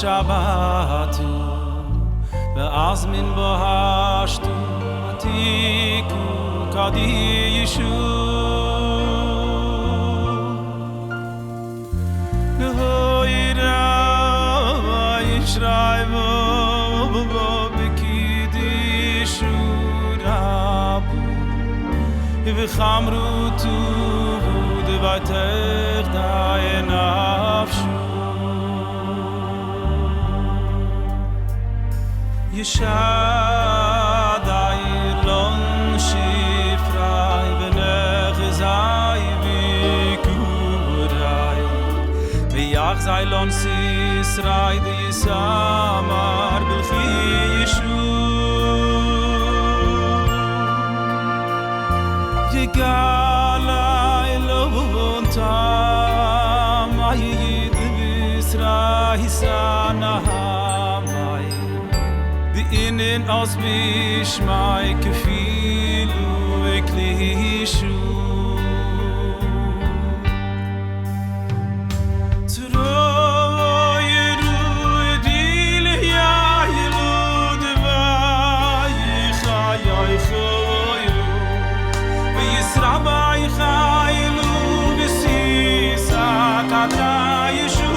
Shabbatu ve'azmin bo hashtu atiku kadishu nehoira yishraivo bekidishu rabu v'chamru tu devater dayenafshu Yeshadai lon shifrai v'nechizai v'kurai v'yachzai lon sisrai v'yisamar b'lchi Yeshu Yigalai lovon tam ayid v'israi sanaham Inen aus Bishmai kefilu eklishu Tzroyeru edil ya yelud vaychayay choyu V'yisrabai chaylu v'sisa kadra Yeshu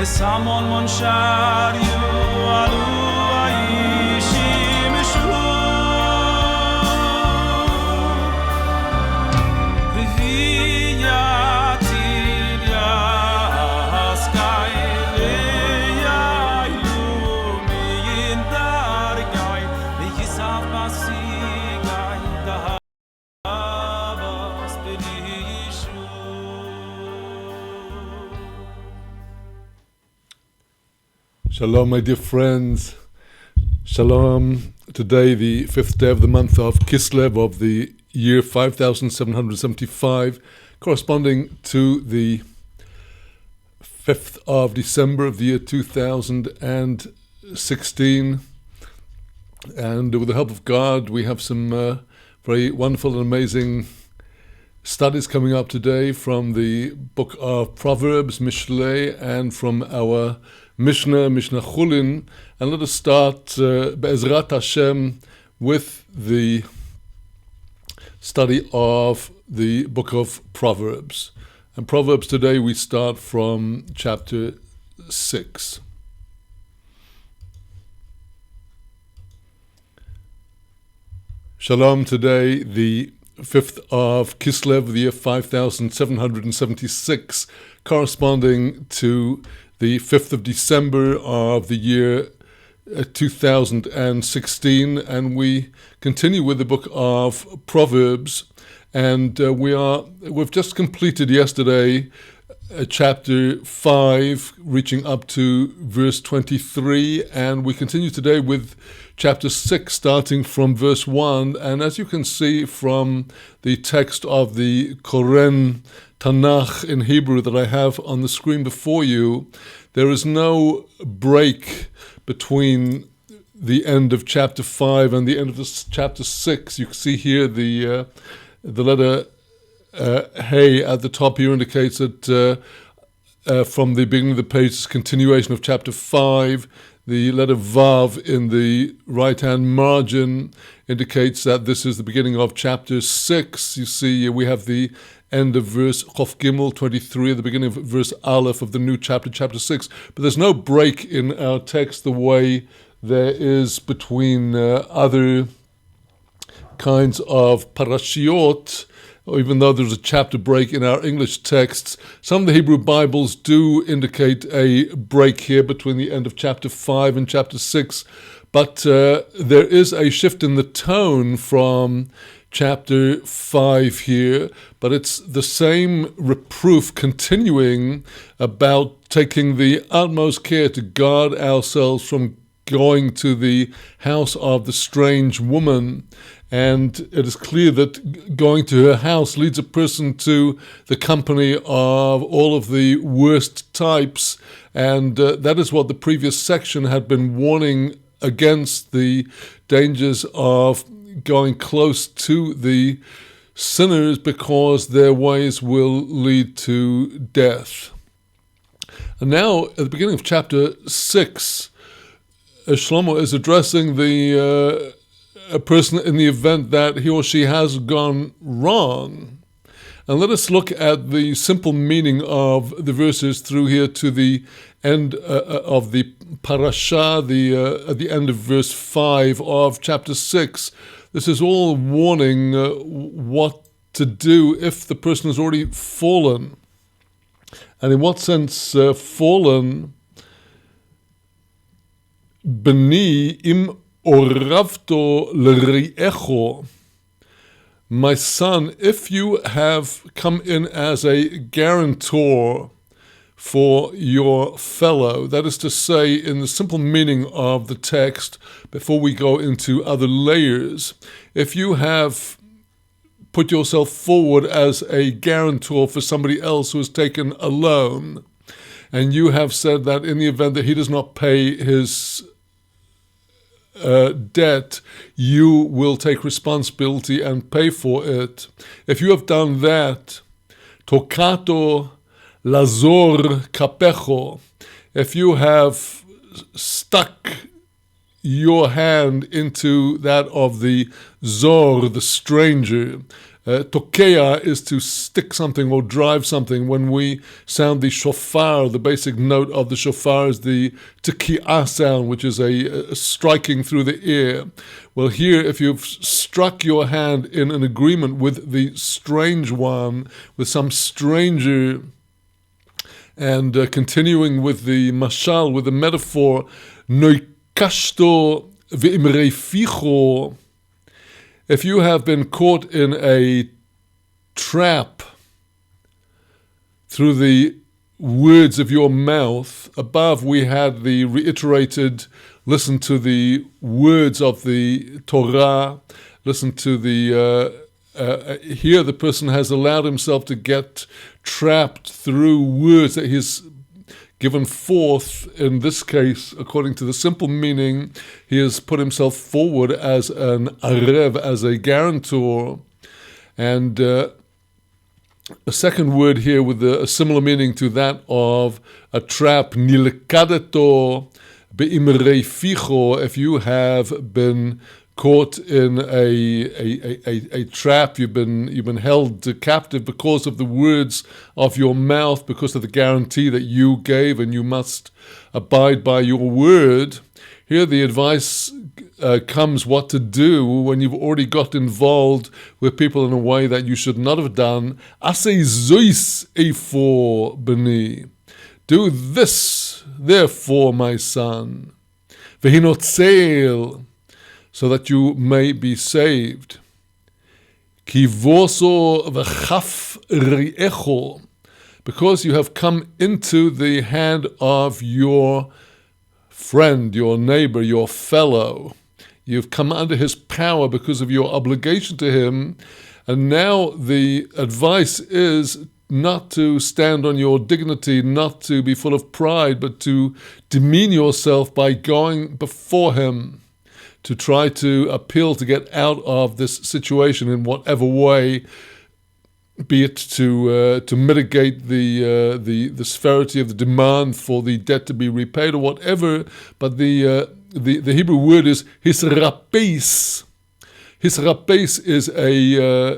Samon mon shar yu alu aishim shu Viyatir ya sky ya ilumi in dargai V'yisav basigai dahavas berishu Shalom, my dear friends. Shalom. Today, the 5th day of the month of Kislev of the year 5775, corresponding to the 5th of December of the year 2016. And with the help of God, we have some very wonderful and amazing studies coming up today from the book of Proverbs, Mishlei, and from our Mishnah Hullin. And let us start Be'ezrat Hashem with the study of the book of Proverbs. And Proverbs today we start from chapter 6. Shalom, today the 5th of Kislev, the year 5776, corresponding to the 5th of December of the year 2016, and we continue with the book of Proverbs, and we've just completed yesterday chapter 5, reaching up to verse 23, and we continue today with chapter 6, starting from verse 1. And as you can see from the text of the Koren Tanakh in Hebrew that I have on the screen before you, there is no break between the end of chapter 5 and the end of this chapter 6. You can see here the letter Hey at the top here indicates that from the beginning of the page is continuation of chapter 5. The letter Vav in the right-hand margin indicates that this is the beginning of chapter 6. You see, we have the end of verse Chof Gimel 23, at the beginning of verse Aleph of the new chapter, chapter 6. But there's no break in our text the way there is between other kinds of parashiot. Even though there's a chapter break in our English texts, some of the Hebrew Bibles do indicate a break here between the end of chapter 5 and chapter 6. But there is a shift in the tone from chapter 5 here, but it's the same reproof continuing about taking the utmost care to guard ourselves from going to the house of the strange woman. And it is clear that going to her house leads a person to the company of all of the worst types. And that is what the previous section had been warning against, the dangers of going close to the sinners because their ways will lead to death. And now, at the beginning of chapter 6, Shlomo is addressing a person in the event that he or she has gone wrong. And let us look at the simple meaning of the verses through here to the end of the parasha, at the end of verse 5 of chapter 6. This is all warning what to do if the person has already fallen. And in what sense fallen? B'ni im oravto l'ri'echo. My son, if you have come in as a guarantor for your fellow, that is to say, in the simple meaning of the text, before we go into other layers, if you have put yourself forward as a guarantor for somebody else who has taken a loan, and you have said that in the event that he does not pay his debt, you will take responsibility and pay for it. If you have done that, tokato lazor kapecho, if you have stuck your hand into that of the zor, the stranger, Tokea is to stick something or drive something. When we sound the shofar, the basic note of the shofar is the tekiah sound, which is a striking through the ear. Well, here, if you've struck your hand in an agreement with the strange one, with some stranger, and continuing with the mashal, with the metaphor, noikashto ve'imrei ficho, if you have been caught in a trap through the words of your mouth, above we had the reiterated, listen to the words of the Torah, listen to the, here the person has allowed himself to get trapped through words that he's given forth. In this case, according to the simple meaning, he has put himself forward as an arev, as a guarantor. And a second word here with a similar meaning to that of a trap, nilkadeto beimrei ficho, if you have been caught in a trap, you've been held captive because of the words of your mouth, because of the guarantee that you gave, and you must abide by your word. Here the advice comes what to do when you've already got involved with people in a way that you should not have done. Asei zois efor b'ni. Do this, therefore, my son. Vehinotzeil, so that you may be saved. Kivoso v'chaf ri'echo, because you have come into the hand of your friend, your neighbor, your fellow. You've come under his power because of your obligation to him, and now the advice is not to stand on your dignity, not to be full of pride, but to demean yourself by going before him, to try to appeal to get out of this situation in whatever way. be it to mitigate the severity of the demand for the debt to be repaid or whatever. But the Hebrew word is hisrapeis. Hisrapeis is a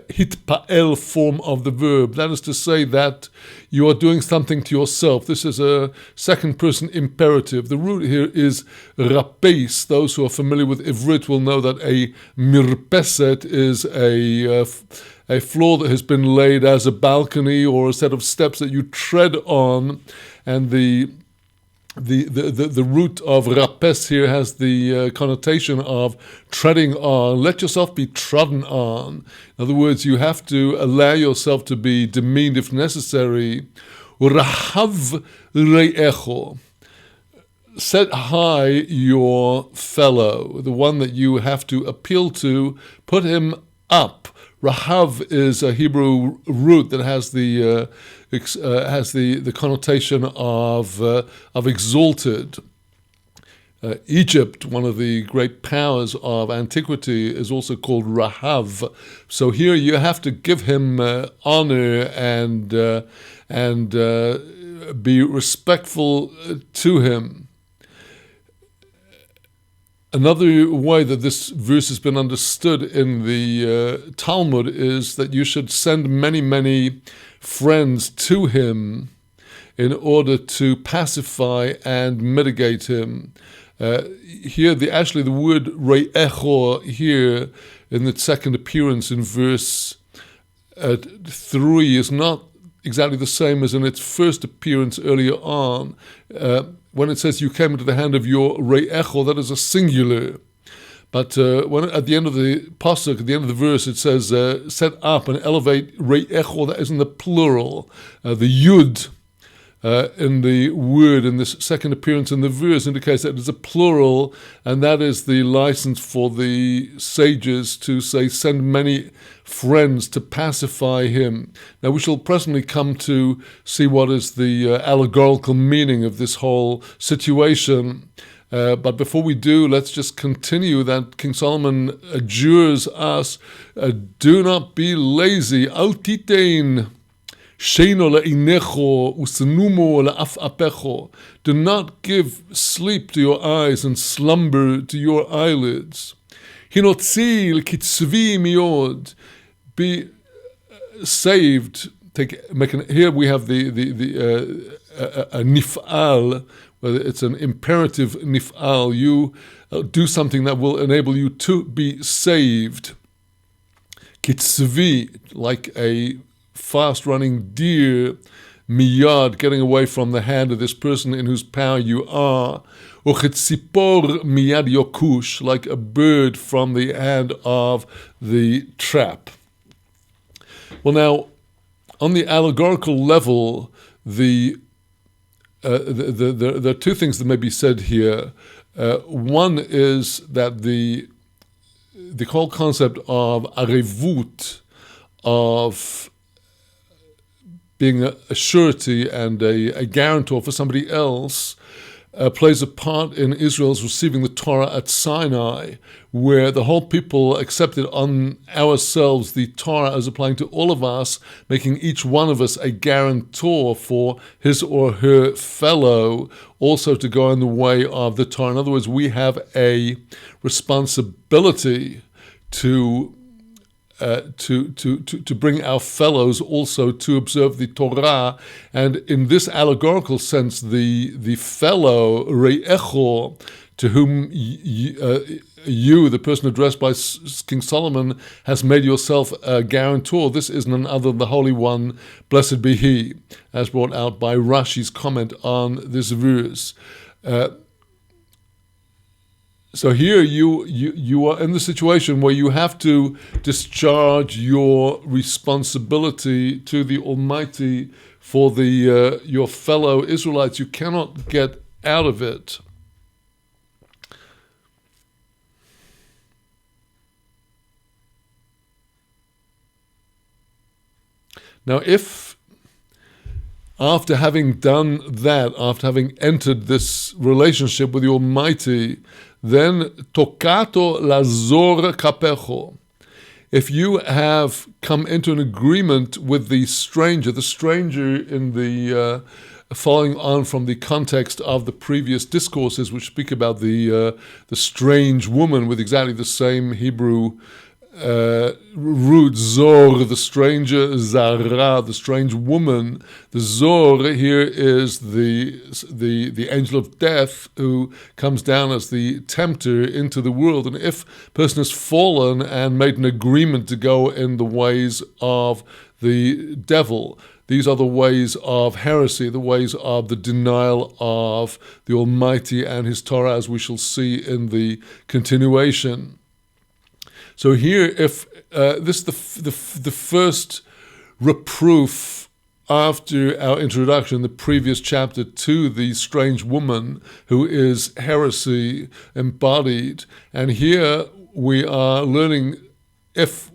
hitpa'el form of the verb. That is to say that you are doing something to yourself. This is a second person imperative. The root here is rapeis. Those who are familiar with Ivrit will know that a mirpeset is a floor that has been laid as a balcony or a set of steps that you tread on, and the root of rapes here has the connotation of treading on. Let yourself be trodden on. In other words, you have to allow yourself to be demeaned if necessary. Rahav re'echo. Set high your fellow, the one that you have to appeal to. Put him up. Rahav is a Hebrew root that has the connotation of exalted. Egypt, one of the great powers of antiquity, is also called Rahav. So here you have to give him honor and be respectful to him. Another way that this verse has been understood in the Talmud is that you should send many, many friends to him in order to pacify and mitigate him. Here, the word re'echo here in the second appearance in verse 3 is not exactly the same as in its first appearance earlier on. When it says you came into the hand of your re'echo, that is a singular. But when at the end of the pasuk, at the end of the verse, it says set up and elevate re'echo, that is in the plural. The yud in the word in this second appearance in the verse indicates that it's a plural, and that is the license for the sages to say send many friends to pacify him. Now we shall presently come to see what is the allegorical meaning of this whole situation. But before we do, let's just continue that King Solomon adjures us, do not be lazy. Al titein sheino le'inecho usenumo le'af apecho. Do not give sleep to your eyes and slumber to your eyelids. Hinotzi l'kitzvi miod. Be saved. Here we have the nif'al, whether it's an imperative nif'al. You do something that will enable you to be saved. Kitzvi, like a fast-running deer, miyad, getting away from the hand of this person in whose power you are. Uchitzipor miyad yokush, like a bird from the hand of the trap. Well, now, on the allegorical level, there are two things that may be said here. One is that the whole concept of arevut, of being a surety and a guarantor for somebody else, plays a part in Israel's receiving the Torah at Sinai, where the whole people accepted on ourselves the Torah as applying to all of us, making each one of us a guarantor for his or her fellow, also to go in the way of the Torah. In other words, we have a responsibility to bring our fellows also to observe the Torah, and in this allegorical sense, the fellow re'echo, to whom you, the person addressed by King Solomon, has made yourself a guarantor. This is none other than the Holy One, blessed be He, as brought out by Rashi's comment on this verse. So here you are in the situation where you have to discharge your responsibility to the Almighty for your fellow Israelites. You cannot get out of it. Now, if after having done that, after having entered this relationship with the Almighty, then tokato lazor kapecho, if you have come into an agreement with the stranger in the following on from the context of the previous discourses, which speak about the strange woman with exactly the same Hebrew root, zor, the stranger, zara, the strange woman. The zor here is the angel of death who comes down as the tempter into the world. And if a person has fallen and made an agreement to go in the ways of the devil, these are the ways of heresy, the ways of the denial of the Almighty and His Torah, as we shall see in the continuation. So here, if this is the first reproof after our introduction, the previous chapter, to the strange woman who is heresy embodied, and here we are learning, if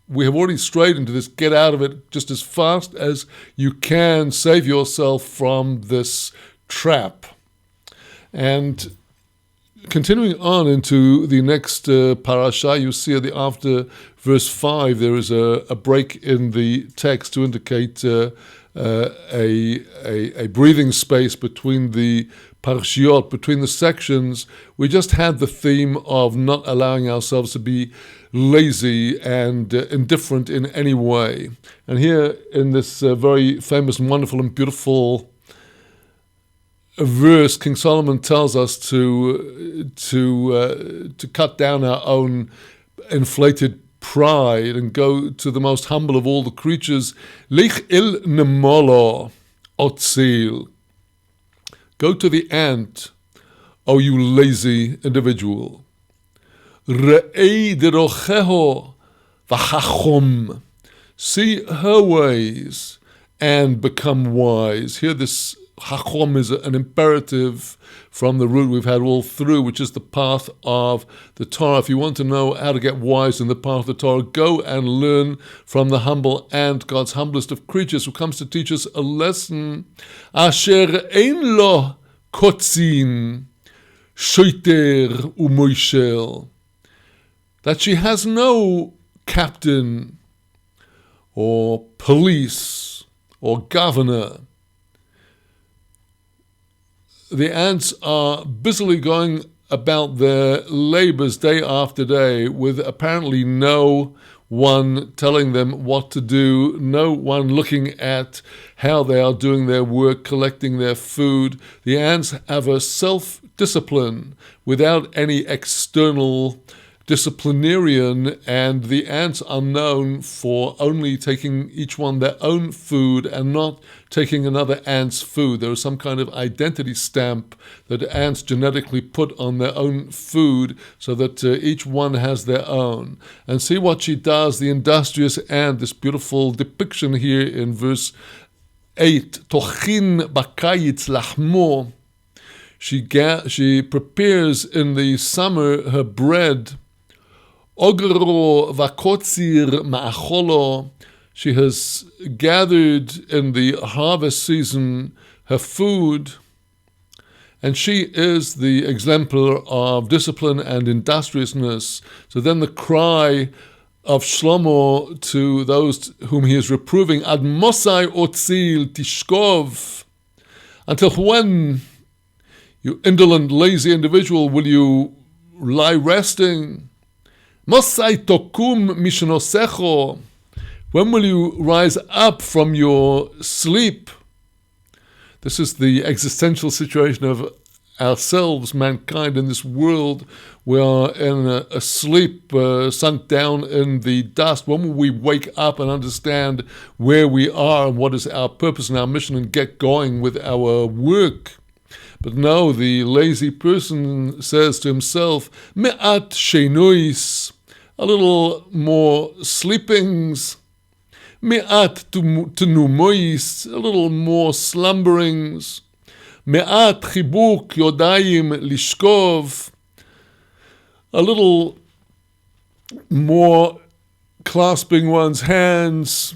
we have already strayed into this, get out of it just as fast as you can, save yourself from this trap. And continuing on into the next parasha, you see after verse 5, there is a break in the text to indicate a breathing space between the parshiot, between the sections. We just had the theme of not allowing ourselves to be lazy and indifferent in any way. And here in this very famous and wonderful and beautiful verse, King Solomon tells us to cut down our own inflated pride and go to the most humble of all the creatures. Lich il nemolo otzil. Go to the ant, O you lazy individual. Re'ei derocheho v'chachom. See her ways and become wise. Here this chachom is an imperative from the root we've had all through, which is the path of the Torah. If you want to know how to get wise in the path of the Torah, go and learn from the humble and God's humblest of creatures, who comes to teach us a lesson. Asher ein lo kotzin shoiter umoishel. That she has no captain or police or governor. The ants are busily going about their labors day after day with apparently no one telling them what to do, no one looking at how they are doing their work, collecting their food. The ants have a self-discipline without any external disciplinarian, and the ants are known for only taking each one their own food and not taking another ant's food. There is some kind of identity stamp that ants genetically put on their own food so that each one has their own. And see what she does, the industrious ant, this beautiful depiction here in verse 8. Tochin bakayitz lachmo. She prepares in the summer her bread. Ogro vakotzir ma'acholo. She has gathered in the harvest season her food, and she is the exemplar of discipline and industriousness. So then the cry of Shlomo to those whom he is reproving, Ad mosai otzil tishkov. Until when, you indolent, lazy individual, will you lie resting? Mosai tokum mishnosecho. When will you rise up from your sleep? This is the existential situation of ourselves, mankind, in this world. We are in a sleep, sunk down in the dust. When will we wake up and understand where we are and what is our purpose and our mission and get going with our work? But no, the lazy person says to himself, Me'at sheinois, a little more sleepings. Me'at tenumois, a little more slumberings. Me'at chibuk yodayim lishkov, a little more clasping one's hands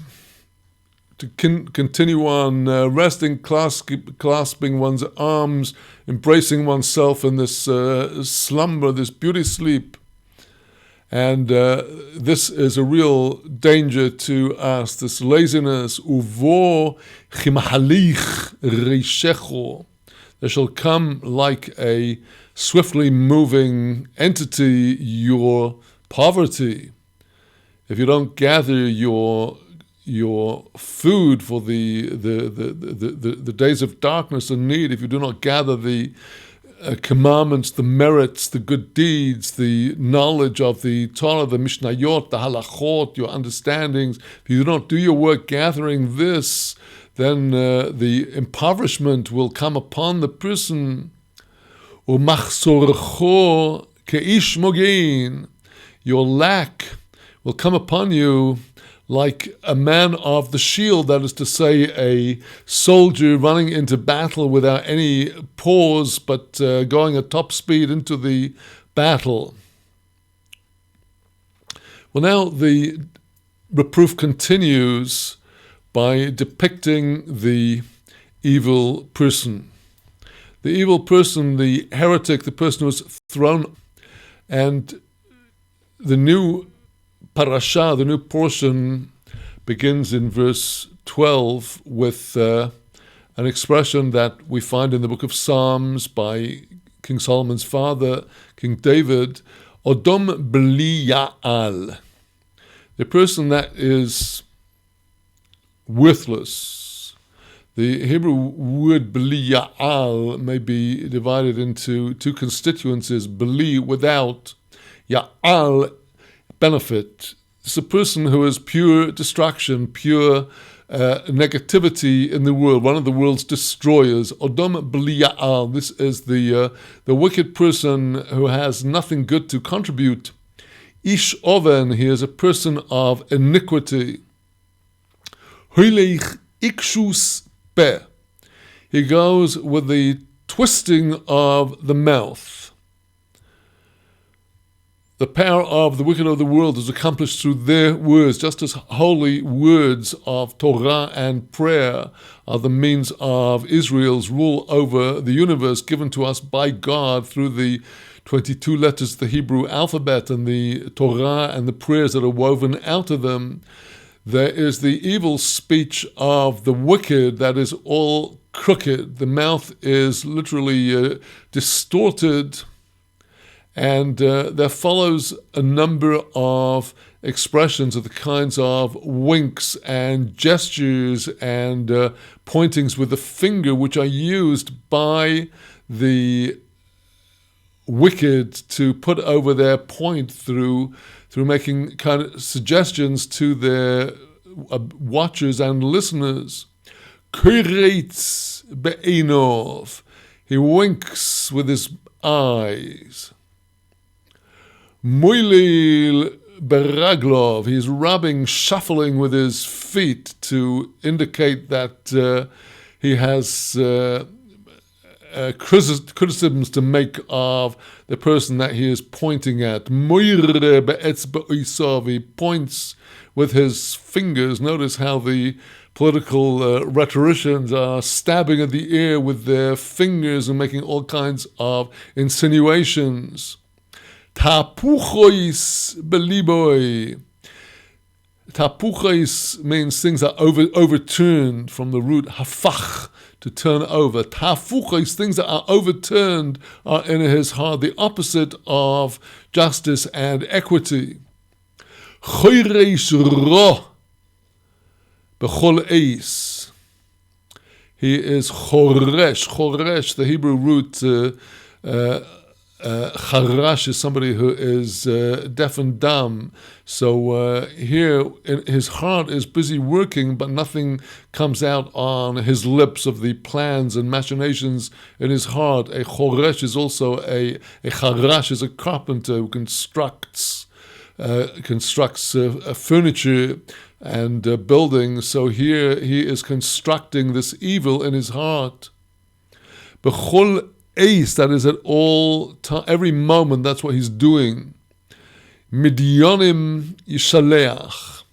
to continue on resting, clasping one's arms, embracing oneself in this slumber, this beauty sleep. And this is a real danger to us, this laziness. Uvo chimahalich reishecho. There shall come like a swiftly moving entity your poverty. If you don't gather your food for the days of darkness and need, if you do not gather the commandments, the merits, the good deeds, the knowledge of the Torah, the Mishnayot, the Halachot, your understandings, if you do not do your work gathering this, then the impoverishment will come upon the person. Umachsorcho keish mogein. Your lack will come upon you like a man of the shield, that is to say, a soldier running into battle without any pause, but going at top speed into the battle. Well, now the reproof continues by depicting the evil person. The evil person, the heretic, the person who was thrown. And the new parasha, the new portion, begins in verse 12 with an expression that we find in the book of Psalms by King Solomon's father, King David, Odom bli ya'al. The person that is worthless. The Hebrew word bli ya'al may be divided into two constituencies: bli, without; ya'al, benefit. It's a person who is pure destruction, pure negativity in the world, one of the world's destroyers. Odom bli ya'al. This is the wicked person who has nothing good to contribute. Ish oven, he is a person of iniquity. Hoileich ikshus pe. He goes with the twisting of the mouth. The power of the wicked of the world is accomplished through their words, just as holy words of Torah and prayer are the means of Israel's rule over the universe, given to us by God through the 22 letters of the Hebrew alphabet and the Torah and the prayers that are woven out of them. There is the evil speech of the wicked that is all crooked. The mouth is literally distorted. And there follows a number of expressions of the kinds of winks and gestures and pointings with the finger, which are used by the wicked to put over their point through making kind of suggestions to their watchers and listeners. Kuretz be'enov. He winks with his eyes. Moilil beraglov, he's rubbing, shuffling with his feet to indicate that he has criticisms to make of the person that he is pointing at. Moire be'etzba oisav, he points with his fingers. Notice how the political rhetoricians are stabbing at the air with their fingers and making all kinds of insinuations. Tapuchois beliboi. Tapuchois means things are overturned, from the root hafach, to turn over. Tafuchois, things that are overturned, are in his heart, the opposite of justice and equity. Choireis ro bechol eis. He is choresh. Choresh, the Hebrew root Charash is somebody who is deaf and dumb. So here his heart is busy working, but nothing comes out on his lips of the plans and machinations in his heart. A choresh is also a charash is a carpenter who constructs furniture and buildings. So here he is constructing this evil in his heart. Bechol Ace, that is at all time, every moment, that's what he's doing. Midyonim yishaleach.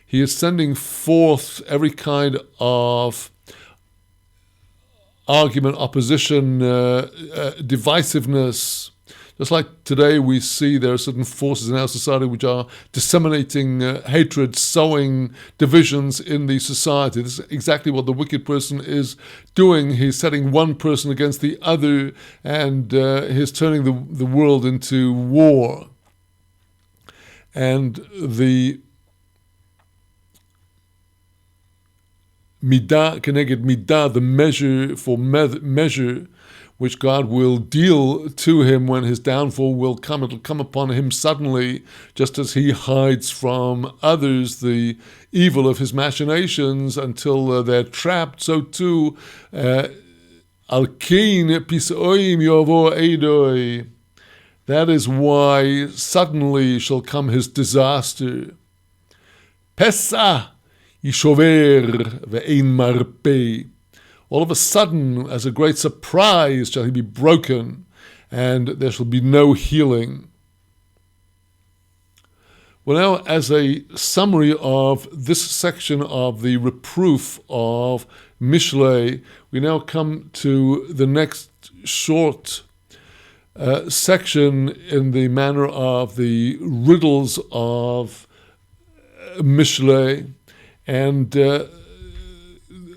He is sending forth every kind of argument, opposition, divisiveness. Just like today we see there are certain forces in our society which are disseminating hatred, sowing divisions in the society. This is exactly what the wicked person is doing. He's setting one person against the other, and he's turning the world into war. And the midah keneged midah, the measure for measure, which God will deal to him when his downfall will come. It'll come upon him suddenly, just as he hides from others the evil of his machinations until they're trapped. So too, al kein pisoim yovo eidoi. That is why suddenly shall come his disaster. Pesa yishover ve'ein marpei. All of a sudden, as a great surprise, shall he be broken, and there shall be no healing. Well, now, as a summary of this section of the reproof of Mishlei, we now come to the next short section in the manner of the riddles of Mishlei, and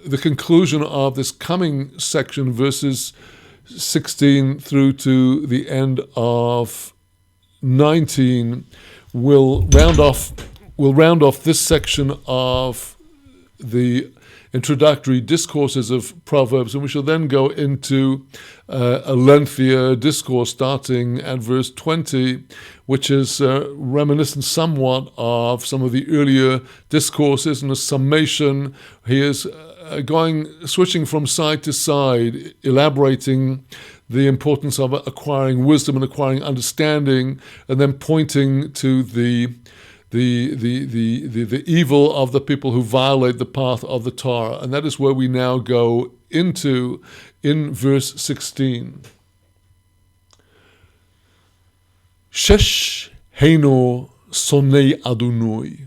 the conclusion of this coming section, verses 16 through to the end of 19, will round off this section of the introductory discourses of Proverbs, and we shall then go into a lengthier discourse starting at verse 20, which is reminiscent somewhat of some of the earlier discourses. In a summation, he is switching from side to side, elaborating the importance of acquiring wisdom and acquiring understanding, and then pointing to the evil of the people who violate the path of the Torah. And that is where we now go into in verse 16. Shesh heino sonei Adonai.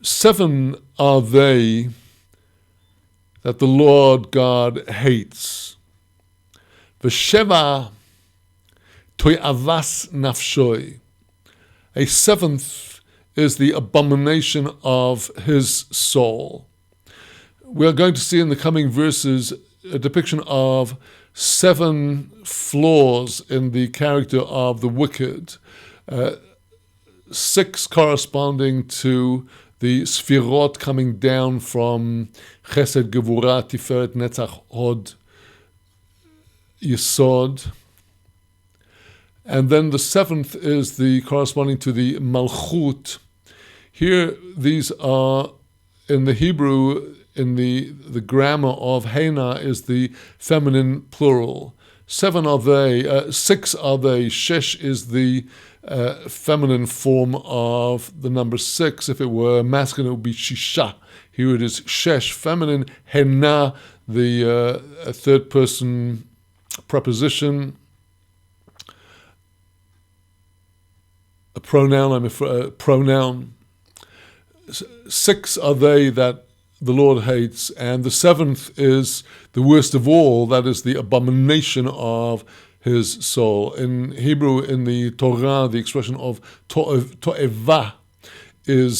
7 are they that the Lord God hates. V'sheva to'avas nafshoi. A 7th is the abomination of his soul. We are going to see in the coming verses a depiction of 7 flaws in the character of the wicked, 6 corresponding to the sfirot coming down from Chesed, Gevurah, Tiferet, Netzach, Hod, Yesod. And then the 7th is the corresponding to the Malchut. Here, these are, in the Hebrew, in the grammar of Hena, is the feminine plural. 7 are they, 6 are they. Shesh is the feminine form of the number 6. If it were masculine, it would be Shisha. Here it is Shesh, feminine. Hena, the third person preposition. A pronoun, pronoun. 6 are they that the Lord hates, and the 7th is the worst of all, that is the abomination of his soul. In Hebrew, in the Torah, the expression of to'evah is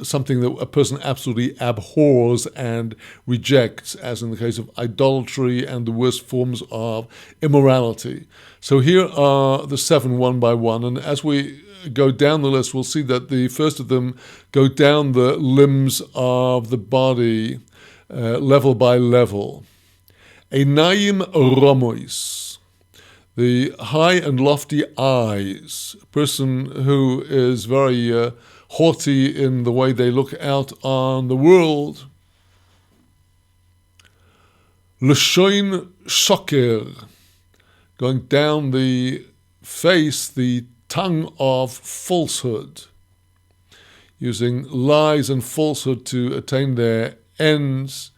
something that a person absolutely abhors and rejects, as in the case of idolatry and the worst forms of immorality. So here are the 7 one by one, and as we go down the list, we'll see that the first of them go down the limbs of the body level by level. Einayim romois, the high and lofty eyes, a person who is very haughty in the way they look out on the world. L'shoin shoker, going down the face, the tongue of falsehood, using lies and falsehood to attain their ends.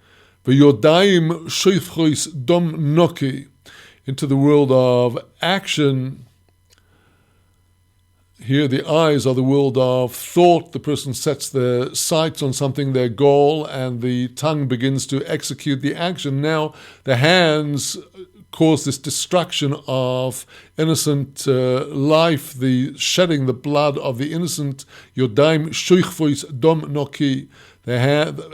V'yodaim shoifchois dom noki, into the world of action. Here the eyes are the world of thought. The person sets their sights on something, their goal, and the tongue begins to execute the action. Now the hands cause this destruction of innocent life, the shedding the blood of the innocent. Yodaim shuichvois dom noki, the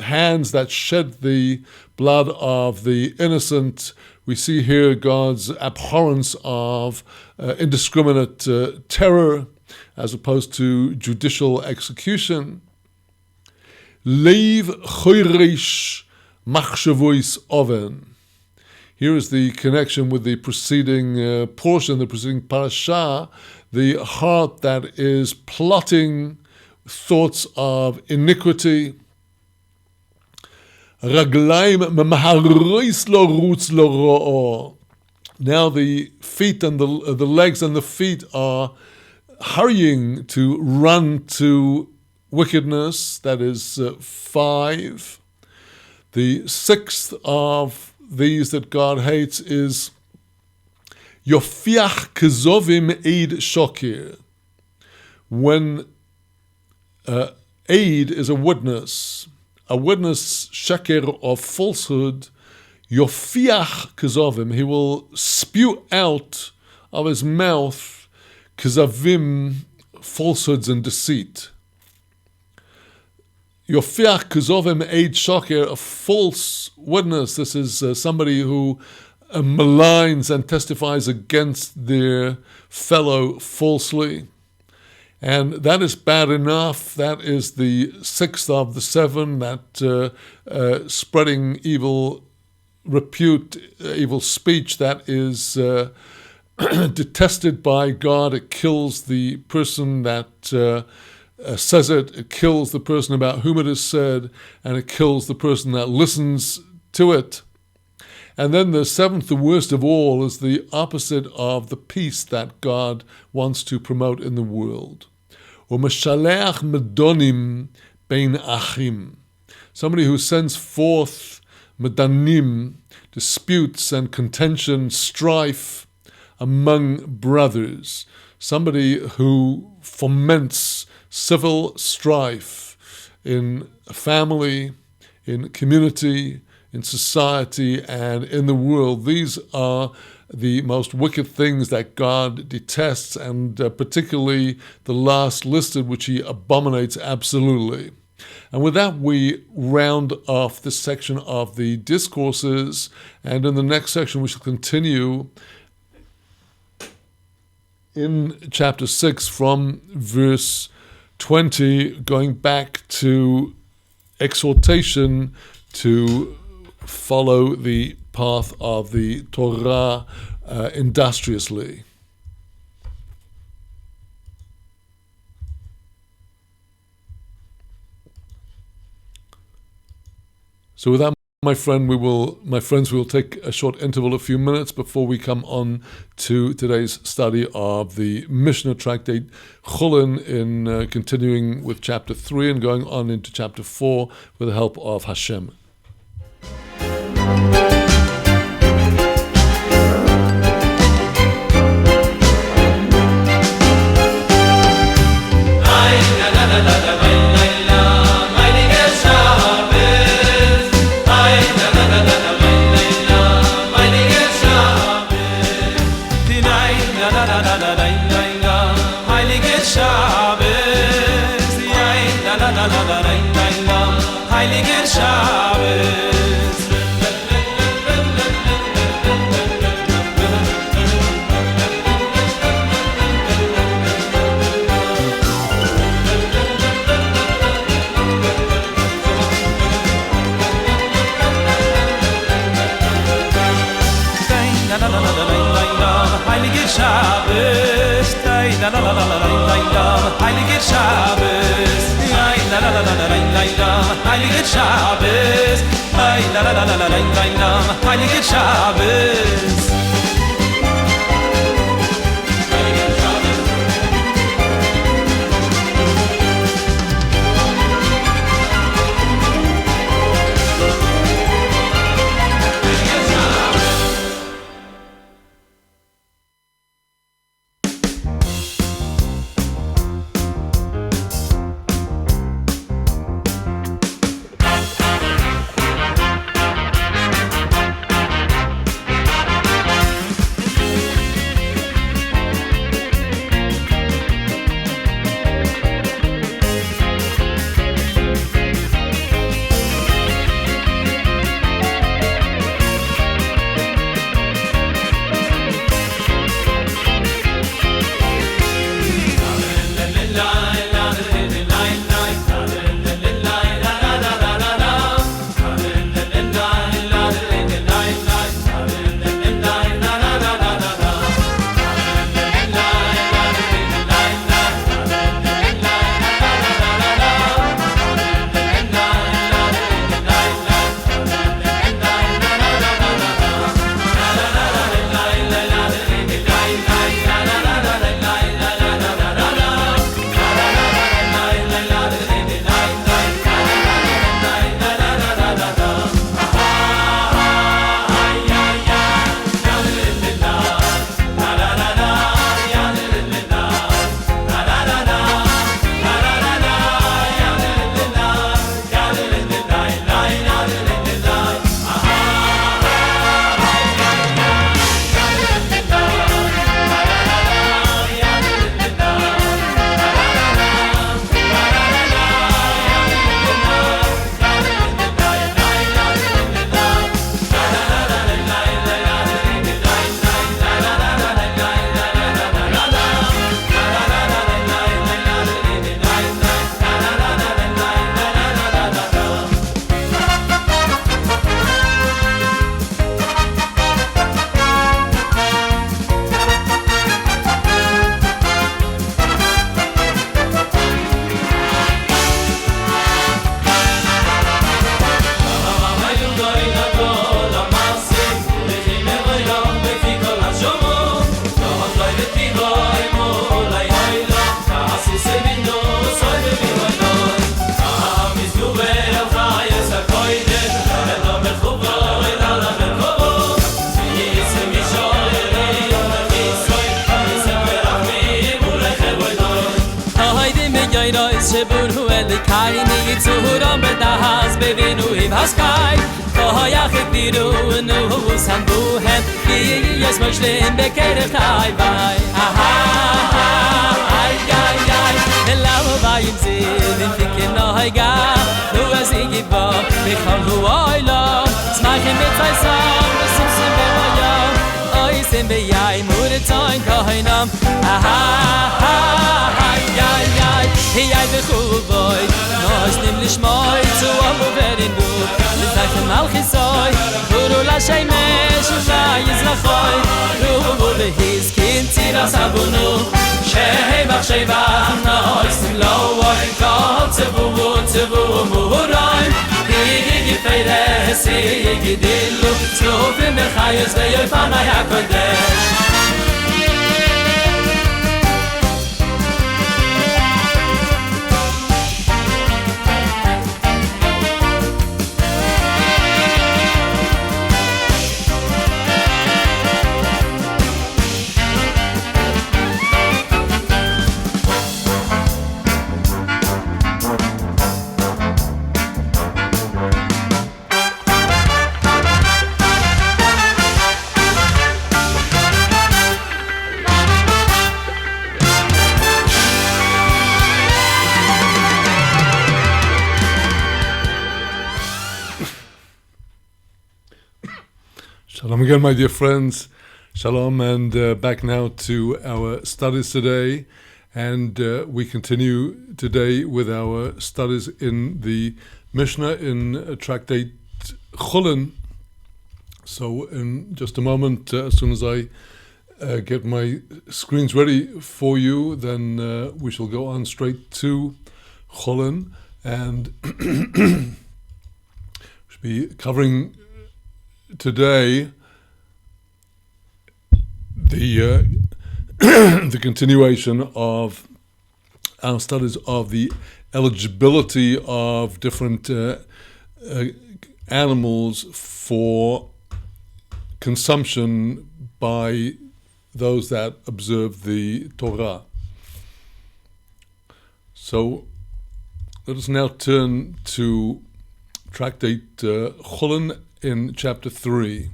hands that shed the blood of the innocent. We see here God's abhorrence of indiscriminate terror as opposed to judicial execution. Leiv choirish machshavois oven. Here is the connection with the preceding portion, the preceding parasha, the heart that is plotting thoughts of iniquity. Raglaim memaharois lo rutz lo ro'o. Now the feet and the legs and the feet are hurrying to run to wickedness. That is 5. The 6th of these that God hates is Yofiach kezovim eid shokir. When aid is a witness sheker of falsehood, Yofiach kezovim, he will spew out of his mouth kezavim, falsehoods and deceit. Yofiach kezovim eid shoker, a false witness. This is somebody who maligns and testifies against their fellow falsely. And that is bad enough. That is the 6th of the 7, that spreading evil repute, evil speech, that is detested by God. It kills the person that says it. It kills the person about whom it is said, and it kills the person that listens to it. And then the 7th, the worst of all, is the opposite of the peace that God wants to promote in the world. U'meshaleach medonim bein achim. Somebody who sends forth medanim, disputes and contention, strife among brothers. Somebody who foments civil strife in a family, in community, in society, and in the world. These are the most wicked things that God detests, and particularly the last listed, which he abominates absolutely. And with that, we round off this section of the discourses, and in the next section we shall continue in chapter 6 from verse 20, going back to exhortation to follow the path of the Torah industriously. So with that, my friends, we will take a short interval, a few minutes, before we come on to today's study of the Mishnah tractate Hullin, in continuing with chapter 3 and going on into chapter 4 with the help of Hashem. Heilige Shabbos, Heilige Shabbos, Heilige Shabbos. Yaira is Sheburu Elikaini Tzuhuram Bedahas Bevinu Ivaskai Kohayach Biru Nu Sambuhem Yes Mushlim Bekere Chai Ay Hello Bayim Zin Fikin Noiga Nu Azigiba Bichal Huayla Smachin Betzaisam Simsim Bewaya Oisim Beyai Muritain Kahinam Hey, the cool boy, noise nimlish moi to all very good. The Zach Malchisoy, Urula Shemesh, Yizrachoy, Rubu his kin Tira Sabunu, Sheva Sheva, noise in low, God Tebu Muhurai, Gigi Fede, Sigi Dilu, Slopin the highest day of Anayakodesh. Shalom again, my dear friends. Shalom, and back now to our studies today. And we continue today with our studies in the Mishnah in Tractate Hullin. So in just a moment, as soon as I get my screens ready for you, then we shall go on straight to Hullin, and should be covering today the the continuation of our studies of the eligibility of different animals for consumption by those that observe the Torah. So let us now turn to Tractate Hullin in chapter 3.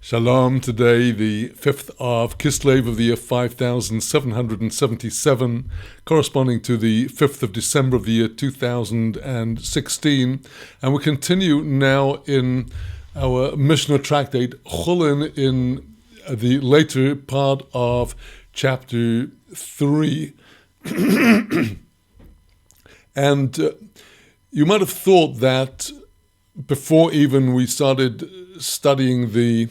Shalom, today the 5th of Kislev of the year 5777, corresponding to the 5th of December of the year 2016. And we continue now in our Mishnah Tractate Hullin in the later part of chapter 3. And you might have thought that before even we started studying the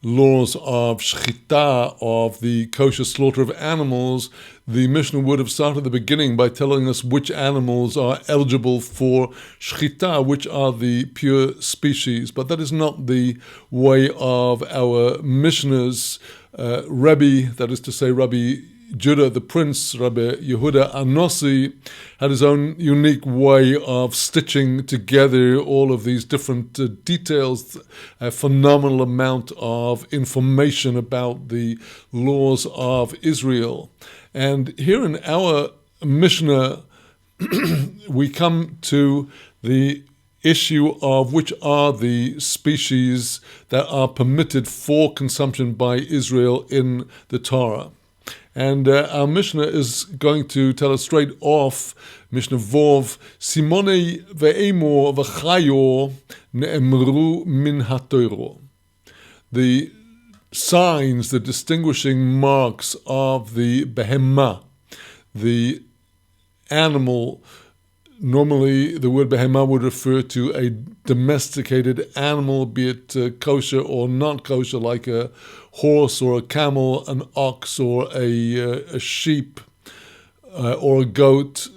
laws of shchita, of the kosher slaughter of animals, the Mishnah would have started at the beginning by telling us which animals are eligible for shchita, which are the pure species. But that is not the way of our Mishnahs. Rabbi, that is to say Rabbi Judah the Prince, Rabbi Yehuda Anossi, had his own unique way of stitching together all of these different details, a phenomenal amount of information about the laws of Israel. And here in our Mishnah, we come to the issue of which are the species that are permitted for consumption by Israel in the Torah. And our Mishnah is going to tell us straight off, Mishnah Vov, Simone ve'emor v'chayor ne'emru min ha'Torah. The signs, the distinguishing marks of the behemah, the animal. Normally, the word behemah would refer to a domesticated animal, be it kosher or not kosher, like a horse or a camel, an ox or a sheep or a goat.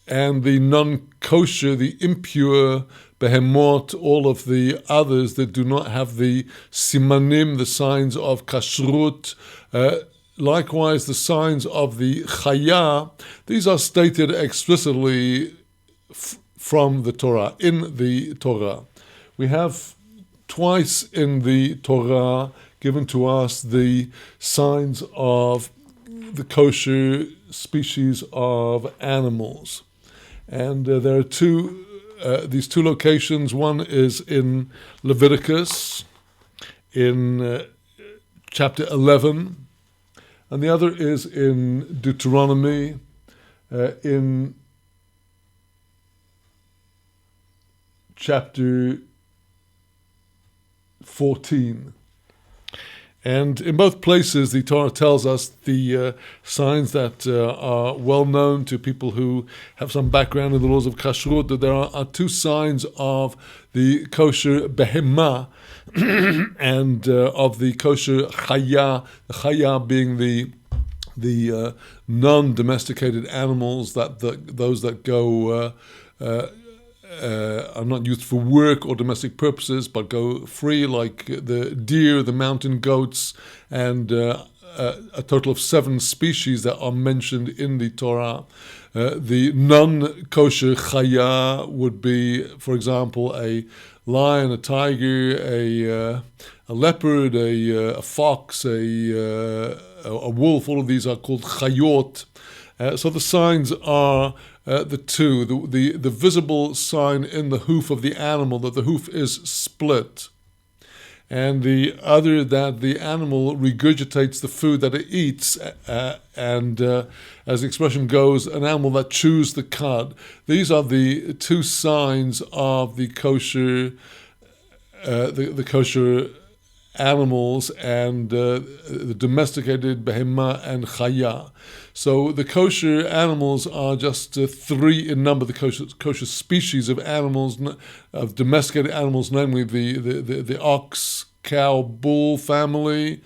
And the non-kosher, the impure behemoth, all of the others that do not have the simanim, the signs of kashrut, likewise, the signs of the chaya, these are stated explicitly from the Torah, in the Torah. We have twice in the Torah given to us the signs of the kosher species of animals. And there are these two locations. One is in Leviticus, in chapter 11, and the other is in Deuteronomy, in chapter 14. And in both places, the Torah tells us the signs that are well known to people who have some background in the laws of kashrut, that there are two signs of the kosher behemah and of the kosher chaya, the chaya being the non-domesticated animals, those that go are not used for work or domestic purposes, but go free, like the deer, the mountain goats, and a total of 7 species that are mentioned in the Torah. The non-kosher chaya would be, for example, a lion, a tiger, a leopard, a fox, a wolf. All of these are called chayot. So the signs are the two. The visible sign in the hoof of the animal, that the hoof is split. And the other, that the animal regurgitates the food that it eats, and as the expression goes, an animal that chews the cud. These are the two signs of the kosher, the kosher animals, and the domesticated behemah and chaya. So the kosher animals are just 3 in number, the kosher species of animals, of domesticated animals, namely the ox, cow, bull family,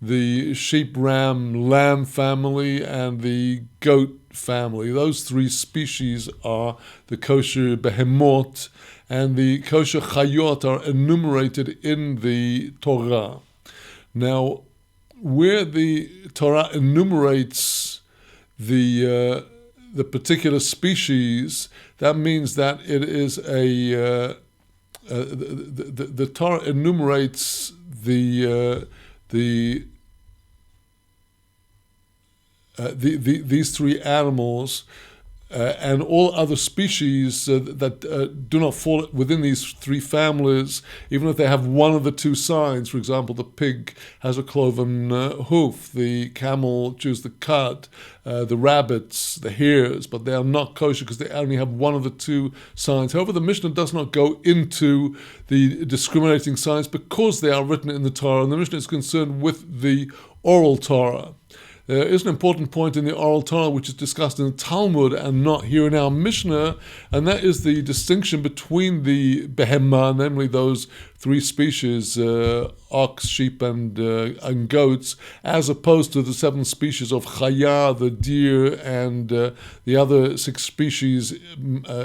the sheep, ram, lamb family, and the goat family. Those 3 species are the kosher behemoth, and the kosher chayot are enumerated in the Torah. Now, where the Torah enumerates the particular species, that means that it is the Torah enumerates these 3 animals and all other species that do not fall within these 3 families, even if they have one of the 2 signs. For example, the pig has a cloven hoof, the camel chews the cud, the rabbits, the hares, but they are not kosher because they only have one of the 2 signs. However, the Mishnah does not go into the discriminating signs because they are written in the Torah, and the Mishnah is concerned with the oral Torah. There is an important point in the oral Torah which is discussed in the Talmud and not here in our Mishnah, and that is the distinction between the behemah, namely those 3 species, ox, sheep, and goats, as opposed to the 7 species of chaya, the deer, and the other 6 species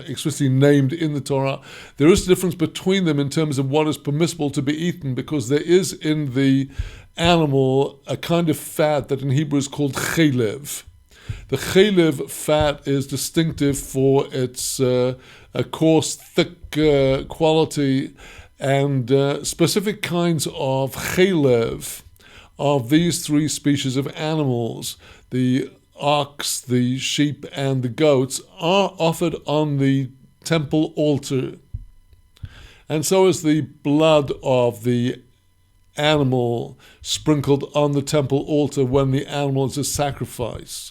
explicitly named in the Torah. There is a difference between them in terms of what is permissible to be eaten, because there is in the animal a kind of fat that in Hebrew is called chelev. The chelev fat is distinctive for its coarse, thick quality, and specific kinds of chelev of these 3 species of animals, the ox, the sheep, and the goats, are offered on the temple altar. And so is the blood of the animal sprinkled on the temple altar when the animal is a sacrifice.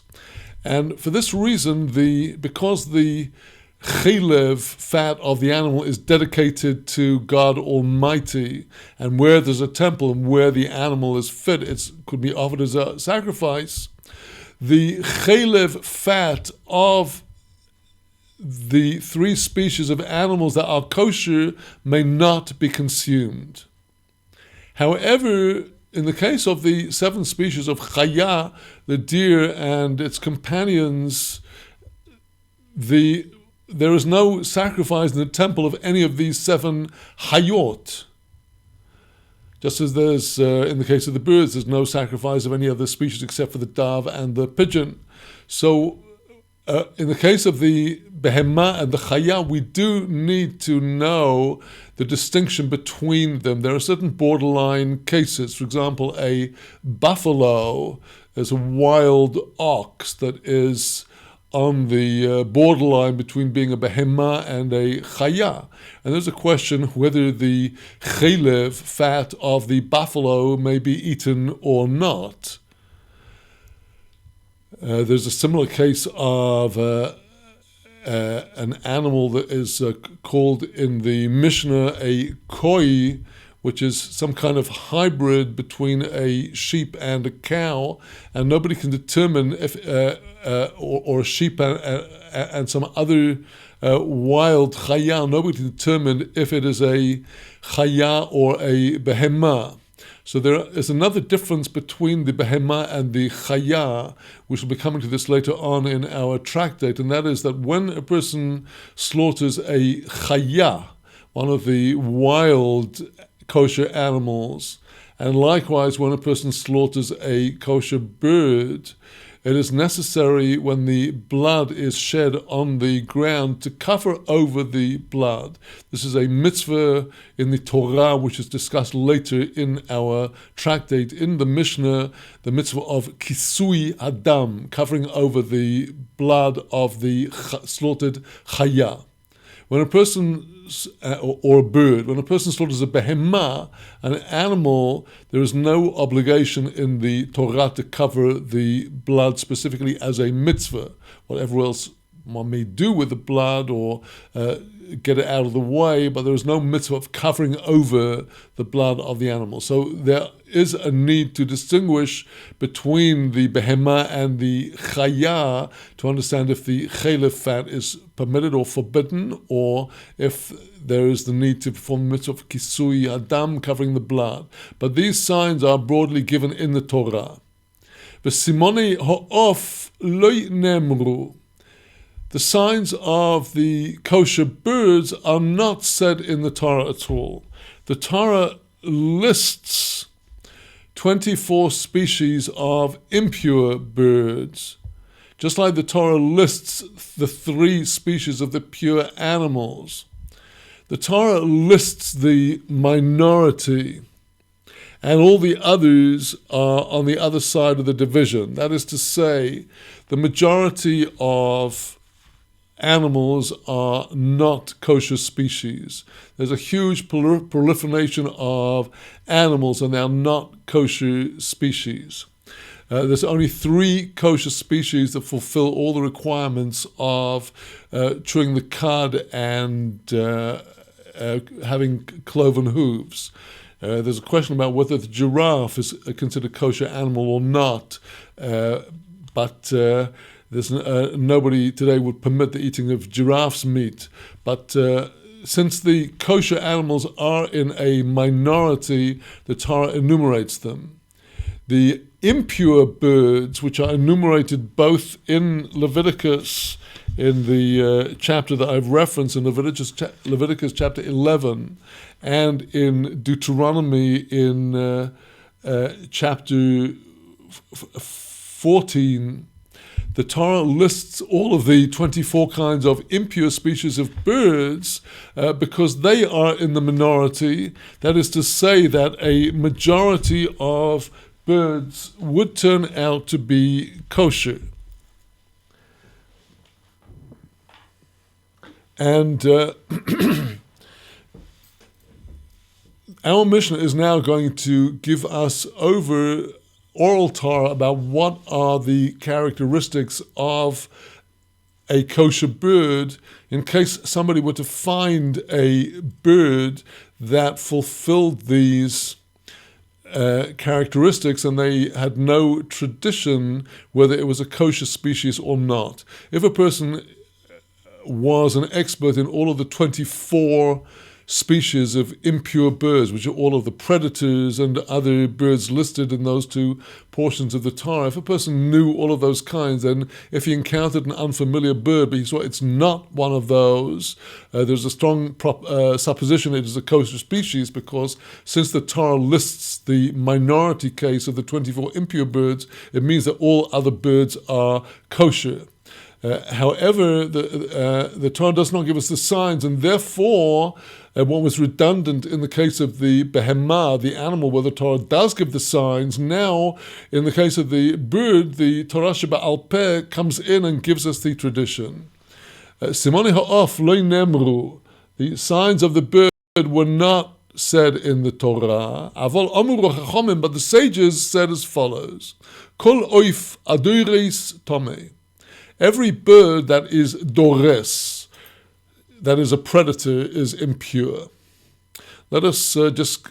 And for this reason, because the chelev fat of the animal is dedicated to God Almighty, and where there's a temple and where the animal is fit, it could be offered as a sacrifice. The chelev fat of the 3 species of animals that are kosher may not be consumed. However, in the case of the 7 species of chaya, the deer and its companions, there is no sacrifice in the temple of any of these 7 hayot. Just as there's, in the case of the birds, there's no sacrifice of any other species except for the dove and the pigeon. So, in the case of the behemah and the chaya, we do need to know the distinction between them. There are certain borderline cases. For example, a buffalo is a wild ox that is on the borderline between being a behemah and a chaya. And there's a question whether the chelev, fat of the buffalo, may be eaten or not. There's a similar case of an animal that is called in the Mishnah a koi, which is some kind of hybrid between a sheep and a cow, and nobody can determine if, or a sheep and some other wild chaya, nobody can determine if it is a chaya or a behemah. So there is another difference between the behemah and the chaya, which will be coming to this later on in our tractate, and that is that when a person slaughters a chaya, one of the wild kosher animals, and likewise when a person slaughters a kosher bird, it is necessary when the blood is shed on the ground to cover over the blood. This is a mitzvah in the Torah, which is discussed later in our tractate in the Mishnah, the mitzvah of kisui adam, covering over the blood of the slaughtered chaya. When a person, or a bird, when a person slaughters a behemah, an animal, there is no obligation in the Torah to cover the blood specifically as a mitzvah. Whatever else one may do with the blood or get it out of the way, but there is no mitzvah of covering over the blood of the animal. So there is a need to distinguish between the behemah and the chaya to understand if the chelev fat is permitted or forbidden, or if there is the need to perform the mitzvah of kisui adam, covering the blood. But these signs are broadly given in the Torah. V'simoni ha'of lo nemru. The signs of the kosher birds are not said in the Torah at all. The Torah lists 24 species of impure birds, just like the Torah lists the 3 species of the pure animals. The Torah lists the minority, and all the others are on the other side of the division. That is to say, the majority of animals are not kosher species. There's a huge proliferation of animals and they are not kosher species. There's only 3 kosher species that fulfill all the requirements of chewing the cud and having cloven hooves. There's a question about whether the giraffe is considered kosher animal or not, but there's nobody today would permit the eating of giraffe's meat. But since the kosher animals are in a minority, the Torah enumerates them. The impure birds, which are enumerated both in Leviticus, in the chapter that I've referenced in Leviticus chapter 11, and in Deuteronomy in chapter 14, the Torah lists all of the 24 kinds of impure species of birds because they are in the minority. That is to say that a majority of birds would turn out to be kosher. And our Mishnah is now going to give us over oral Torah about what are the characteristics of a kosher bird in case somebody were to find a bird that fulfilled these characteristics and they had no tradition whether it was a kosher species or not. If a person was an expert in all of the 24 species of impure birds, which are all of the predators and other birds listed in those 2 portions of the Torah, if a person knew all of those kinds, then if he encountered an unfamiliar bird, but he saw it's not one of those, there's a strong supposition it is a kosher species, because since the Torah lists the minority case of the 24 impure birds, it means that all other birds are kosher. However, the Torah does not give us the signs, and therefore what was redundant in the case of the behemah, the animal, where the Torah does give the signs. Now, in the case of the bird, the Torah Sheba'al Peh comes in and gives us the tradition. Simoni ha'of lo nemru, the signs of the bird were not said in the Torah. Avol amru chachomim, but the sages said as follows: Kol oif adoires tomei. Every bird that is dores, that is a predator, is impure. Let us just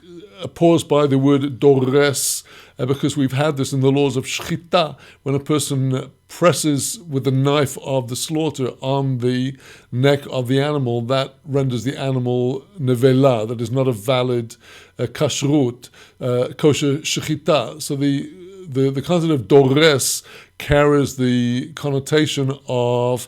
pause by the word dores, because we've had this in the laws of shchita, when a person presses with the knife of the slaughter on the neck of the animal, that renders the animal nevela, that is not a valid kashrut, kosher shchita. So the concept of dores carries the connotation of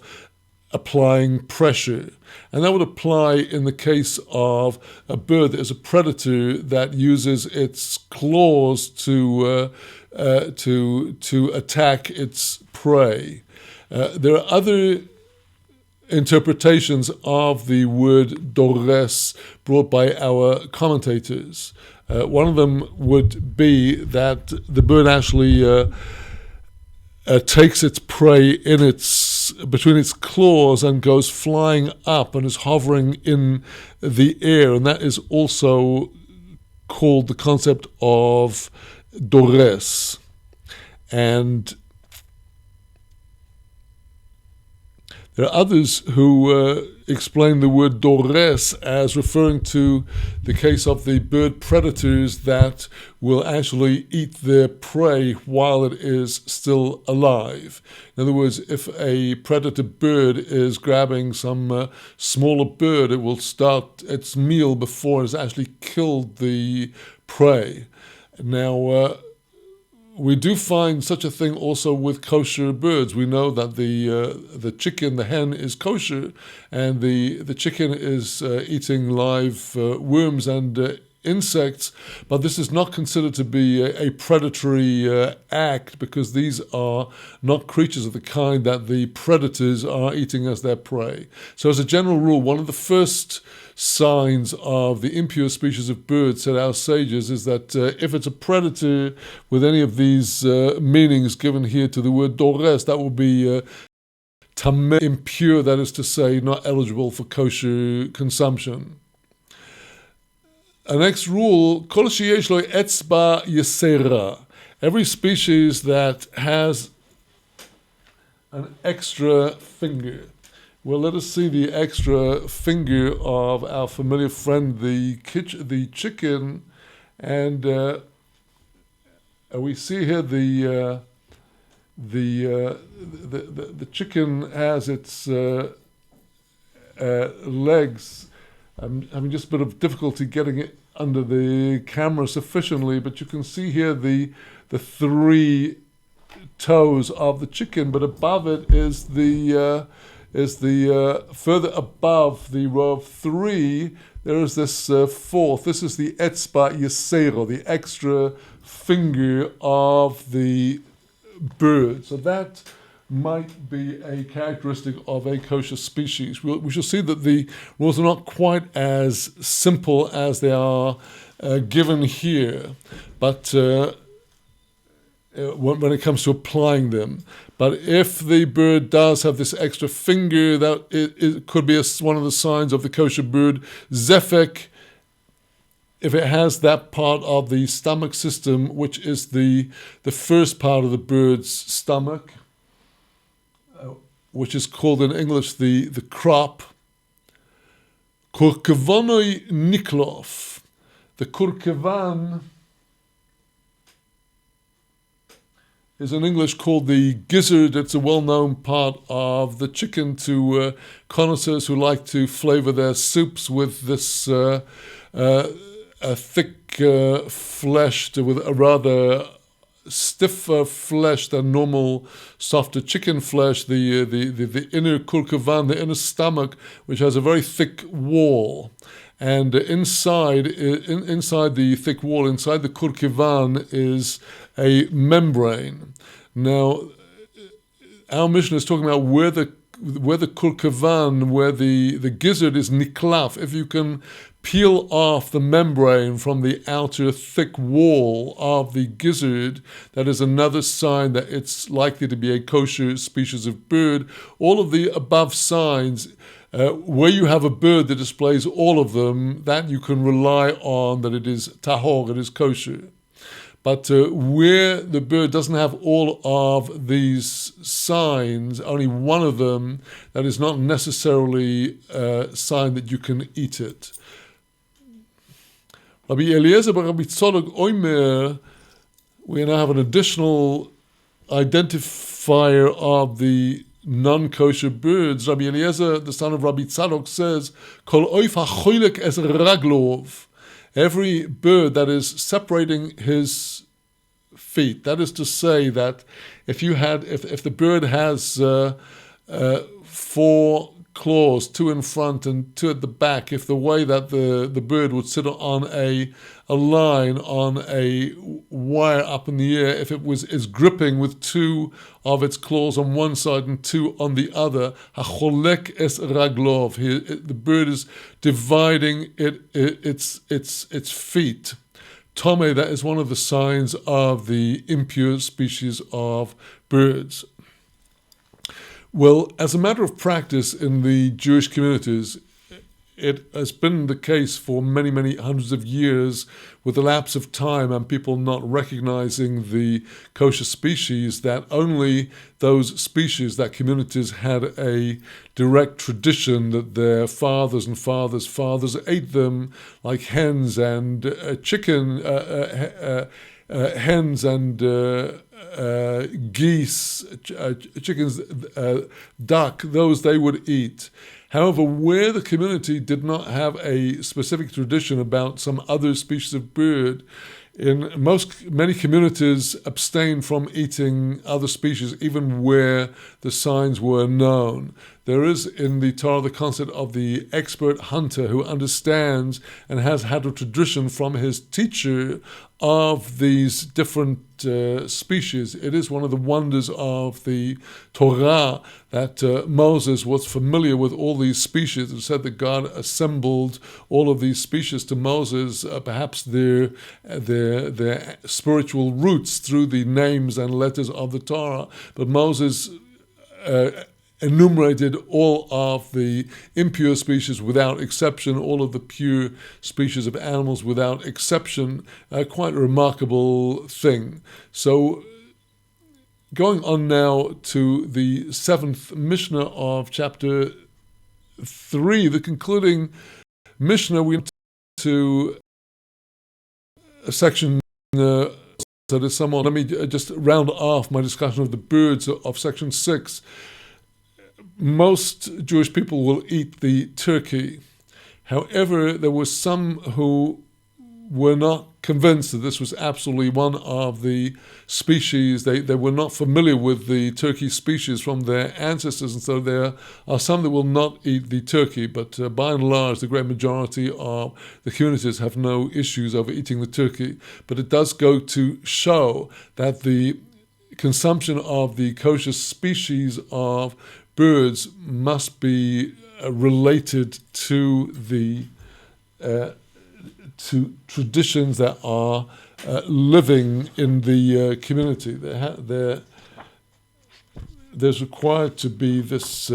applying pressure. And that would apply in the case of a bird that is a predator that uses its claws to attack its prey. There are other interpretations of the word dores brought by our commentators. One of them would be that the bird actually takes its prey between its claws and goes flying up and is hovering in the air, and that is also called the concept of dores. And there are others who explain the word dores as referring to the case of the bird predators that will actually eat their prey while it is still alive. In other words, if a predator bird is grabbing some smaller bird, it will start its meal before it has actually killed the prey. Now, we do find such a thing also with kosher birds. We know that the chicken, the hen, is kosher, and the chicken is eating live worms and insects, but this is not considered to be a predatory act, because these are not creatures of the kind that the predators are eating as their prey. So as a general rule, one of the first signs of the impure species of birds, said our sages, is that if it's a predator with any of these meanings given here to the word dores, that will be tameh, impure, that is to say, not eligible for kosher consumption. Our next rule, kol sheyesh lo etzba yesera. Every species that has an extra finger. Well, let us see the extra finger of our familiar friend, the chicken, and we see here the chicken has its legs. I'm having just a bit of difficulty getting it under the camera sufficiently, but you can see here the three toes of the chicken, but above it is the further above the row of three, there is this fourth. This is the etzba yesero, the extra finger of the bird. So that might be a characteristic of a kosher species. We shall see that the rules are not quite as simple as they are given here, but when it comes to applying them. But if the bird does have this extra finger, that it could be one of the signs of the kosher bird. Zefek, if it has that part of the stomach system, which is the first part of the bird's stomach, which is called in English the crop. Kurkevanoi niklof. The kurkevan is in English called the gizzard. It's a well-known part of the chicken to connoisseurs who like to flavor their soups with this a thick fleshed, with a rather stiffer flesh than normal softer chicken flesh, the inner kurkevan, the inner stomach, which has a very thick wall. And inside the thick wall, inside the kurkevan, is a membrane. Now, our Mishnah is talking about where the kulkavan, where the gizzard is niklaf. If you can peel off the membrane from the outer thick wall of the gizzard, that is another sign that it's likely to be a kosher species of bird. All of the above signs, where you have a bird that displays all of them, that you can rely on that it is tahor, it is kosher. But where the bird doesn't have all of these signs, only one of them, that is not necessarily a sign that you can eat it. Rabbi Eliezer bar Rabbi Tzadok Omer, we now have an additional identifier of the non-kosher birds. Rabbi Eliezer, the son of Rabbi Tzadok, says, Kol oif hachoylek es raglov. Every bird that is separating his feet. That is to say that if the bird has 4 claws, 2 in front and 2 at the back, if the way that the bird would sit on a line on a wire up in the air, if it is gripping with 2 of its claws on one side and 2 on the other, hacholek es raglov, the bird is dividing its feet. Tome, that is one of the signs of the impure species of birds. Well, as a matter of practice in the Jewish communities, it has been the case for many, many hundreds of years, with the lapse of time and people not recognizing the kosher species, that only those species that communities had a direct tradition that their fathers and fathers' fathers ate them, like hens and hens and geese, chickens, duck, those they would eat. However, where the community did not have a specific tradition about some other species of bird, many communities abstained from eating other species, even where the signs were known. There is in the Torah the concept of the expert hunter who understands and has had a tradition from his teacher of these different species. It is one of the wonders of the Torah that Moses was familiar with all these species and said that God assembled all of these species to Moses, perhaps their spiritual roots through the names and letters of the Torah. But Moses enumerated all of the impure species without exception, all of the pure species of animals without exception. Quite a remarkable thing. So going on now to the 7th Mishnah of chapter 3, the concluding Mishnah, we went to a section so there's someone. Let me just round off my discussion of the birds of section 6. Most Jewish people will eat the turkey. However, there were some who were not convinced that this was absolutely one of the species. They were not familiar with the turkey species from their ancestors, and so there are some that will not eat the turkey, but by and large, the great majority of the communities have no issues over eating the turkey. But it does go to show that the consumption of the kosher species of birds must be related to the to traditions that are living in the community. There's required to be this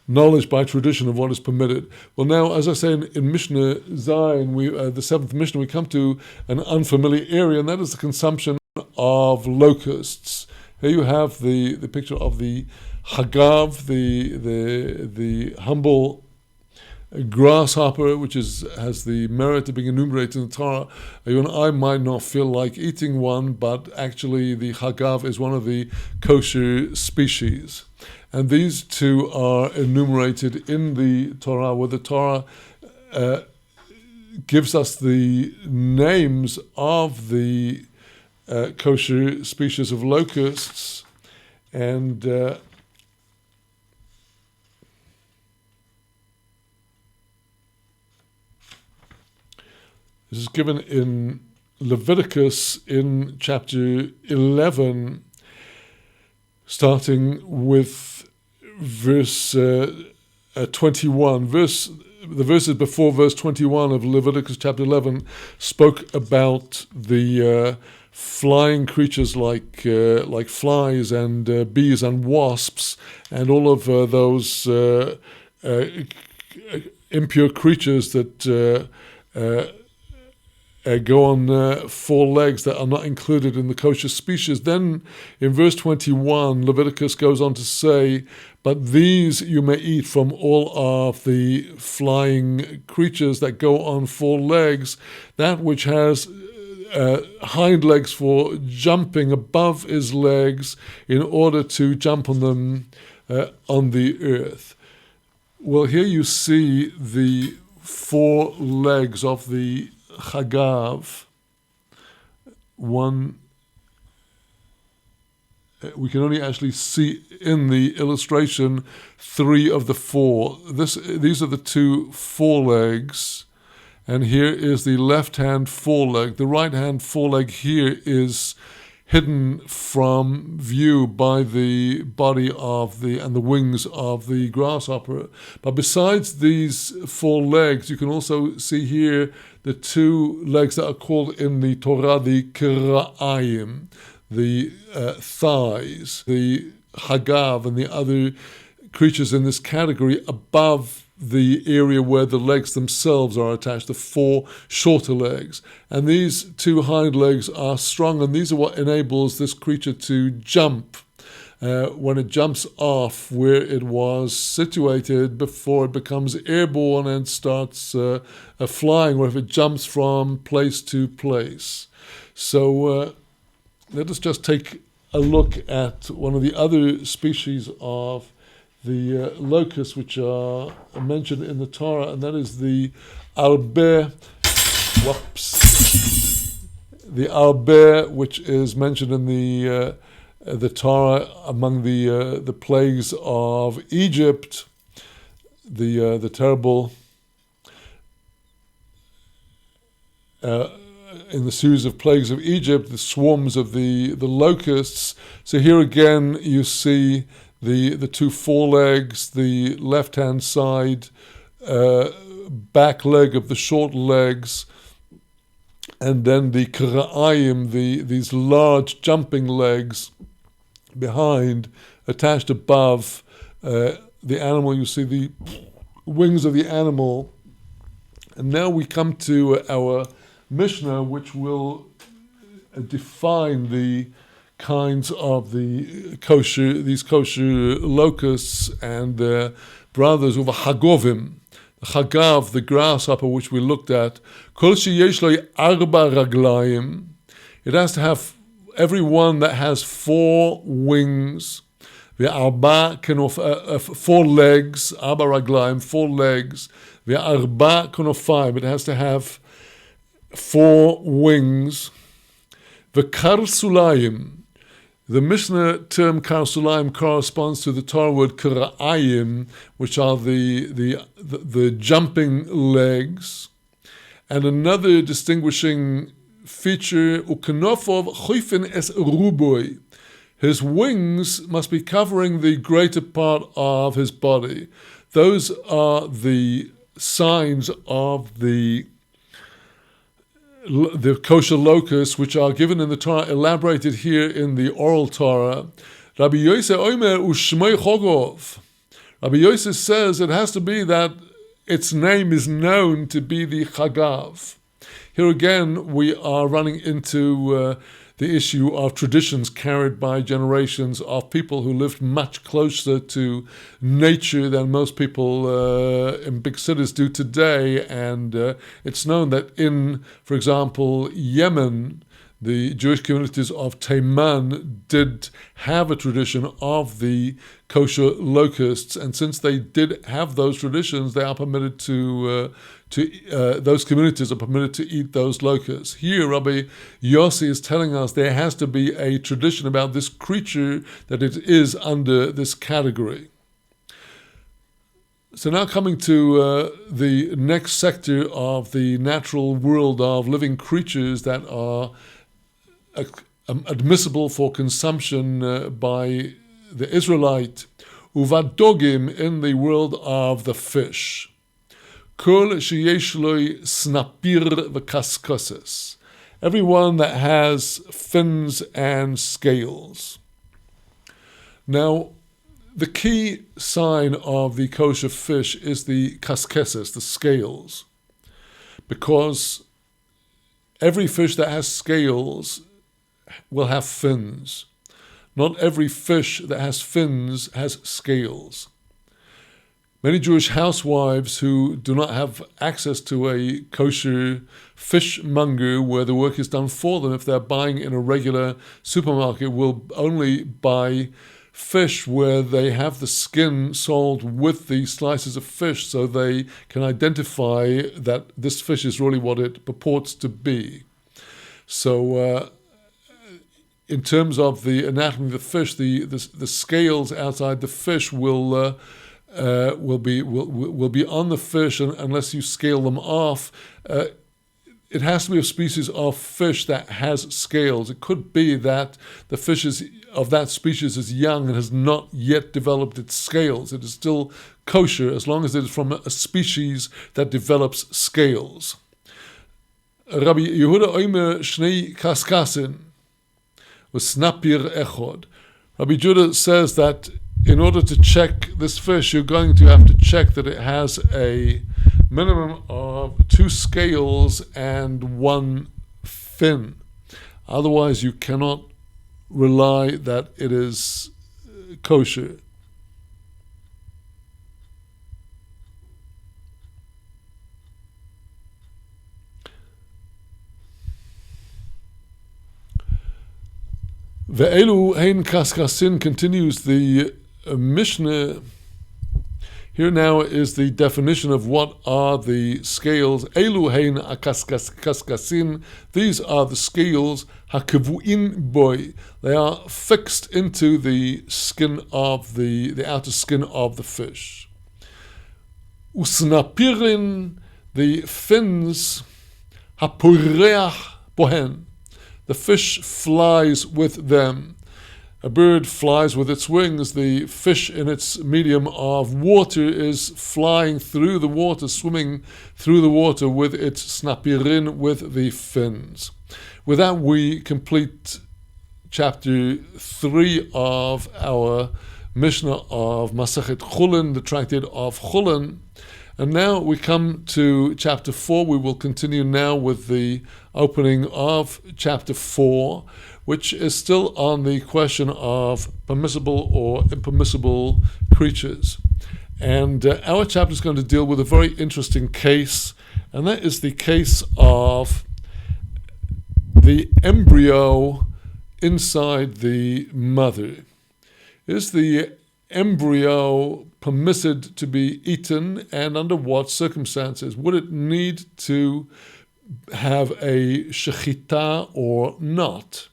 knowledge by tradition of what is permitted. Well, now, as I say in Mishnah Zion, the 7th Mishnah, we come to an unfamiliar area, and that is the consumption of locusts. Here you have the picture of the hagav, the humble grasshopper, which has the merit of being enumerated in the Torah. You and I might not feel like eating one, but actually the hagav is one of the kosher species. And these two are enumerated in the Torah, where the Torah gives us the names of the kosher species of locusts, and this is given in Leviticus in chapter 11. starting with verse 21. The verses before verse 21 of Leviticus chapter 11 spoke about the flying creatures like flies and bees and wasps and all of those impure creatures that go on four legs that are not included in the kosher species. Then in verse 21, Leviticus goes on to say, but these you may eat from all of the flying creatures that go on four legs, that which has hind legs for jumping above his legs in order to jump on them on the earth. Well, here you see the four legs of the Chagav. One, we can only actually see in the illustration three of the four. These are the two forelegs, and here is the left-hand foreleg. The right-hand foreleg here is hidden from view by the body of and the wings of the grasshopper. But besides these four legs, you can also see here the two legs that are called in the Torah the Kira'ayim, the thighs, the Hagav and the other creatures in this category above the area where the legs themselves are attached, the four shorter legs. And these two hind legs are strong, and these are what enables this creature to jump when it jumps off where it was situated before it becomes airborne and starts flying, or if it jumps from place to place. So let us just take a look at one of the other species of the locusts which are mentioned in the Torah, and that is the arbe, the arbe, which is mentioned in the Torah among the plagues of Egypt, the terrible in the series of plagues of Egypt, the swarms of the locusts. So here again you see the two forelegs, the left-hand side back leg of the short legs, and then the Kira'ayim, these large jumping legs behind, attached above the animal. You see the wings of the animal. And now we come to our Mishnah, which will define the kinds of these kosher locusts and their brothers over Hagovim. The Hagav, the grasshopper, which we looked at, Kol sheyesh lo arba raglayim. It has to have every one that has four wings. Ve'arba kenof, four legs, arba raglayim, four legs. Ve'arba kenofayim. It has to have four wings. Ve'karsulayim. The Mishnah term Karsulayim corresponds to the Torah word Kira'ayim, which are the jumping legs. And another distinguishing feature, Ukenofov Choifin es Ruboy. His wings must be covering the greater part of his body. Those are the signs of the kosher locusts, which are given in the Torah, elaborated here in the oral Torah. Rabbi Yosef Omer Ushmei Chogov. Rabbi Yosef says it has to be that its name is known to be the Chagav. Here again, we are running into the issue of traditions carried by generations of people who lived much closer to nature than most people in big cities do today. And it's known that in, for example, Yemen, the Jewish communities of Taiman did have a tradition of the kosher locusts, and since they did have those traditions, they are permitted those communities are permitted to eat those locusts. Here, Rabbi Yossi is telling us there has to be a tradition about this creature, that it is under this category. So now coming to the next sector of the natural world of living creatures that are admissible for consumption by the Israelite, uvadogim, in the world of the fish. Kol sheyesh loi snapir v'kaskoses. Everyone that has fins and scales. Now, the key sign of the kosher fish is the kaskeses, the scales, because every fish that has scales will have fins. Not every fish that has fins has scales. Many Jewish housewives who do not have access to a kosher fishmonger where the work is done for them, if they're buying in a regular supermarket, will only buy fish where they have the skin sold with the slices of fish so they can identify that this fish is really what it purports to be. So in terms of the anatomy of the fish, the scales outside the fish will be on the fish, and unless you scale them off. It has to be a species of fish that has scales. It could be that the fish of that species is young and has not yet developed its scales. It is still kosher as long as it is from a species that develops scales. Rabbi Yehuda Omer Shnei Kaskasin was Snapir Echod. Rabbi Judah says that in order to check this fish, you're going to have to check that it has a minimum of 2 scales and 1 fin. Otherwise, you cannot rely that it is kosher. Ve'elu hein kaskasin, continues the Mishnah. Here now is the definition of what are the scales. Elu hein kaskasin. These are the scales. Hakevuin boy. They are fixed into the skin of the outer skin of the fish. Usnapirin, the fins. Hapureach bohen. The fish flies with them. A bird flies with its wings. The fish in its medium of water is flying through the water, swimming through the water with its snapirin, with the fins. With that, we complete chapter 3 of our Mishnah of Masachet Hullin, the tractate of Hullin. And now we come to chapter 4. We will continue now with the opening of chapter 4, which is still on the question of permissible or impermissible creatures. And our chapter is going to deal with a very interesting case, and that is the case of the embryo inside the mother. Is the embryo permitted to be eaten, and under what circumstances? Would it need to have a shechita or not?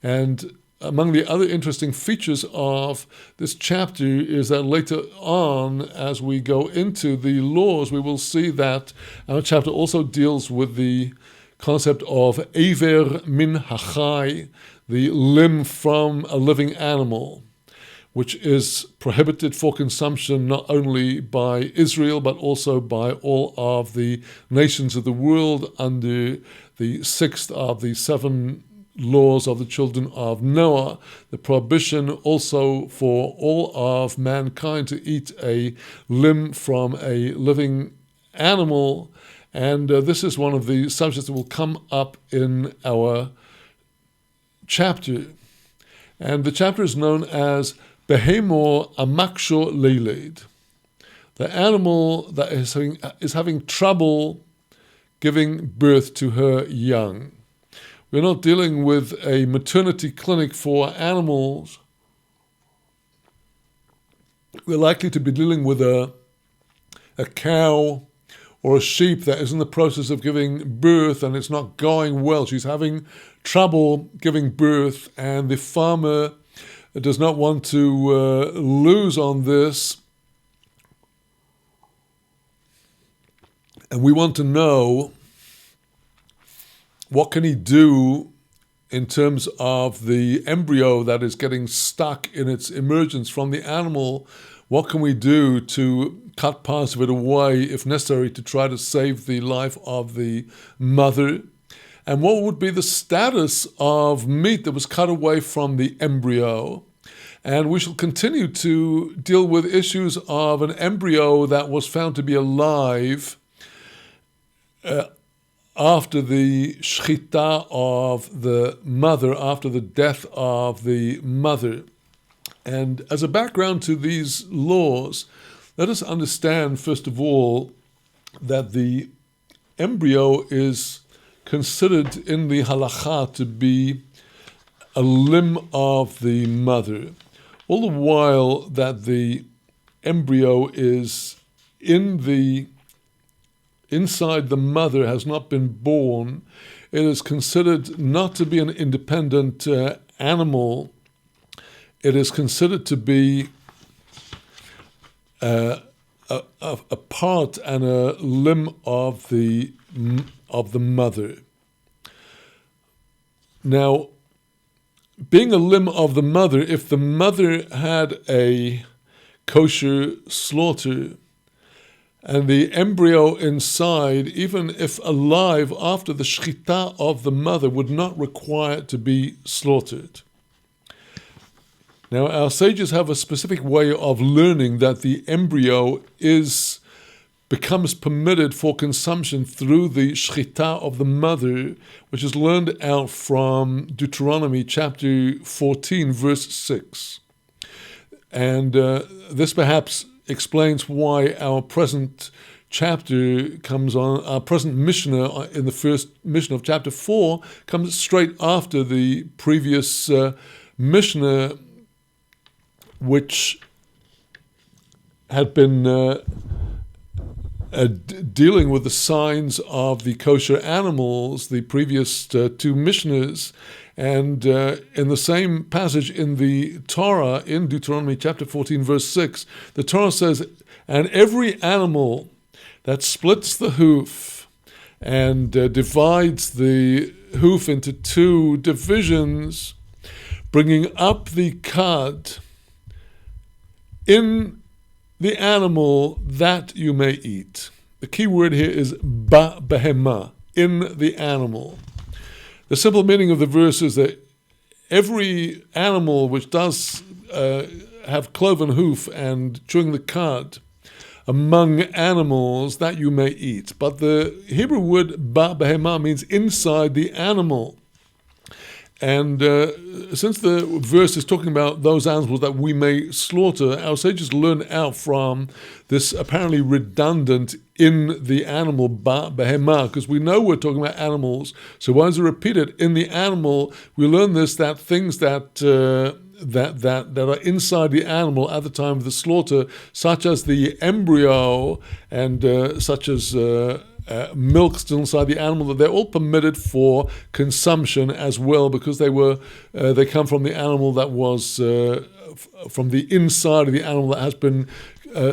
And among the other interesting features of this chapter is that later on, as we go into the laws, we will see that our chapter also deals with the concept of Ever min hachai, the limb from a living animal, which is prohibited for consumption not only by Israel, but also by all of the nations of the world under the 6th of the 7 laws of the children of Noah. The prohibition also for all of mankind to eat a limb from a living animal. And this is one of the subjects that will come up in our chapter. And the chapter is known as Behemor Amaksho Leiled, the animal that is having trouble giving birth to her young. We're not dealing with a maternity clinic for animals. We're likely to be dealing with a cow or a sheep that is in the process of giving birth and it's not going well. She's having trouble giving birth, and the farmer does not want to lose on this. And we want to know, what can he do in terms of the embryo that is getting stuck in its emergence from the animal. What can we do to cut parts of it away, if necessary, to try to save the life of the mother? And what would be the status of meat that was cut away from the embryo? And we shall continue to deal with issues of an embryo that was found to be alive after the shchita of the mother, after the death of the mother. And as a background to these laws, let us understand, first of all, that the embryo is considered in the halakha to be a limb of the mother. All the while that the embryo is inside the mother, has not been born, it is considered not to be an independent animal. It is considered to be a part and a limb of the mother. Now, being a limb of the mother, if the mother had a kosher slaughter, and the embryo inside, even if alive after the shchita of the mother, would not require to be slaughtered. Now, our sages have a specific way of learning that the embryo becomes permitted for consumption through the shchita of the mother, which is learned out from Deuteronomy chapter 14, verse 6. And this perhaps explains why our present chapter comes on, our present Mishnah in the first Mishnah of chapter 4 comes straight after the previous Mishnah, which had been dealing with the signs of the kosher animals, the previous two Mishnahs. And in the same passage in the Torah, in Deuteronomy chapter 14, verse 6, the Torah says, "And every animal that splits the hoof and divides the hoof into two divisions, bringing up the cud in the animal that you may eat." The key word here is behema, in the animal. The simple meaning of the verse is that every animal which does have cloven hoof and chewing the cud among animals that you may eat. But the Hebrew word behema means inside the animal. And since the verse is talking about those animals that we may slaughter, our sages learn out from this apparently redundant in the animal, behema, because we know we're talking about animals. So why does it repeat it? In the animal, we learn this, that things that are inside the animal at the time of the slaughter, such as the embryo and such as milk still inside the animal, that they're all permitted for consumption as well, because they come from the animal that was from the inside of the animal that has been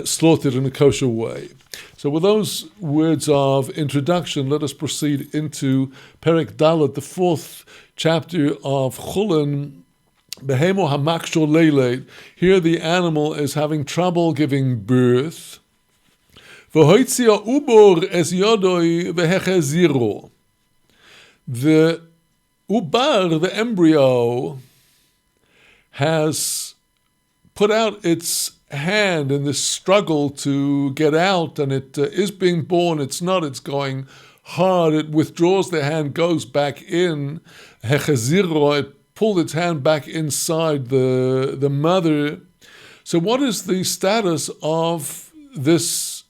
slaughtered in a kosher way. So with those words of introduction, let us proceed into Perek Dalet, the fourth chapter of Hullin. Behemo hamakshor leiled. Here the animal is having trouble giving birth. V'hoitzia ubor es yodoi v'hecheziro. The ubar, the embryo, has put out its hand in this struggle to get out, and it is being born. It's not. It's going hard. It withdraws the hand, goes back in. Hecheziro, it pulled its hand back inside the mother. So what is the status of this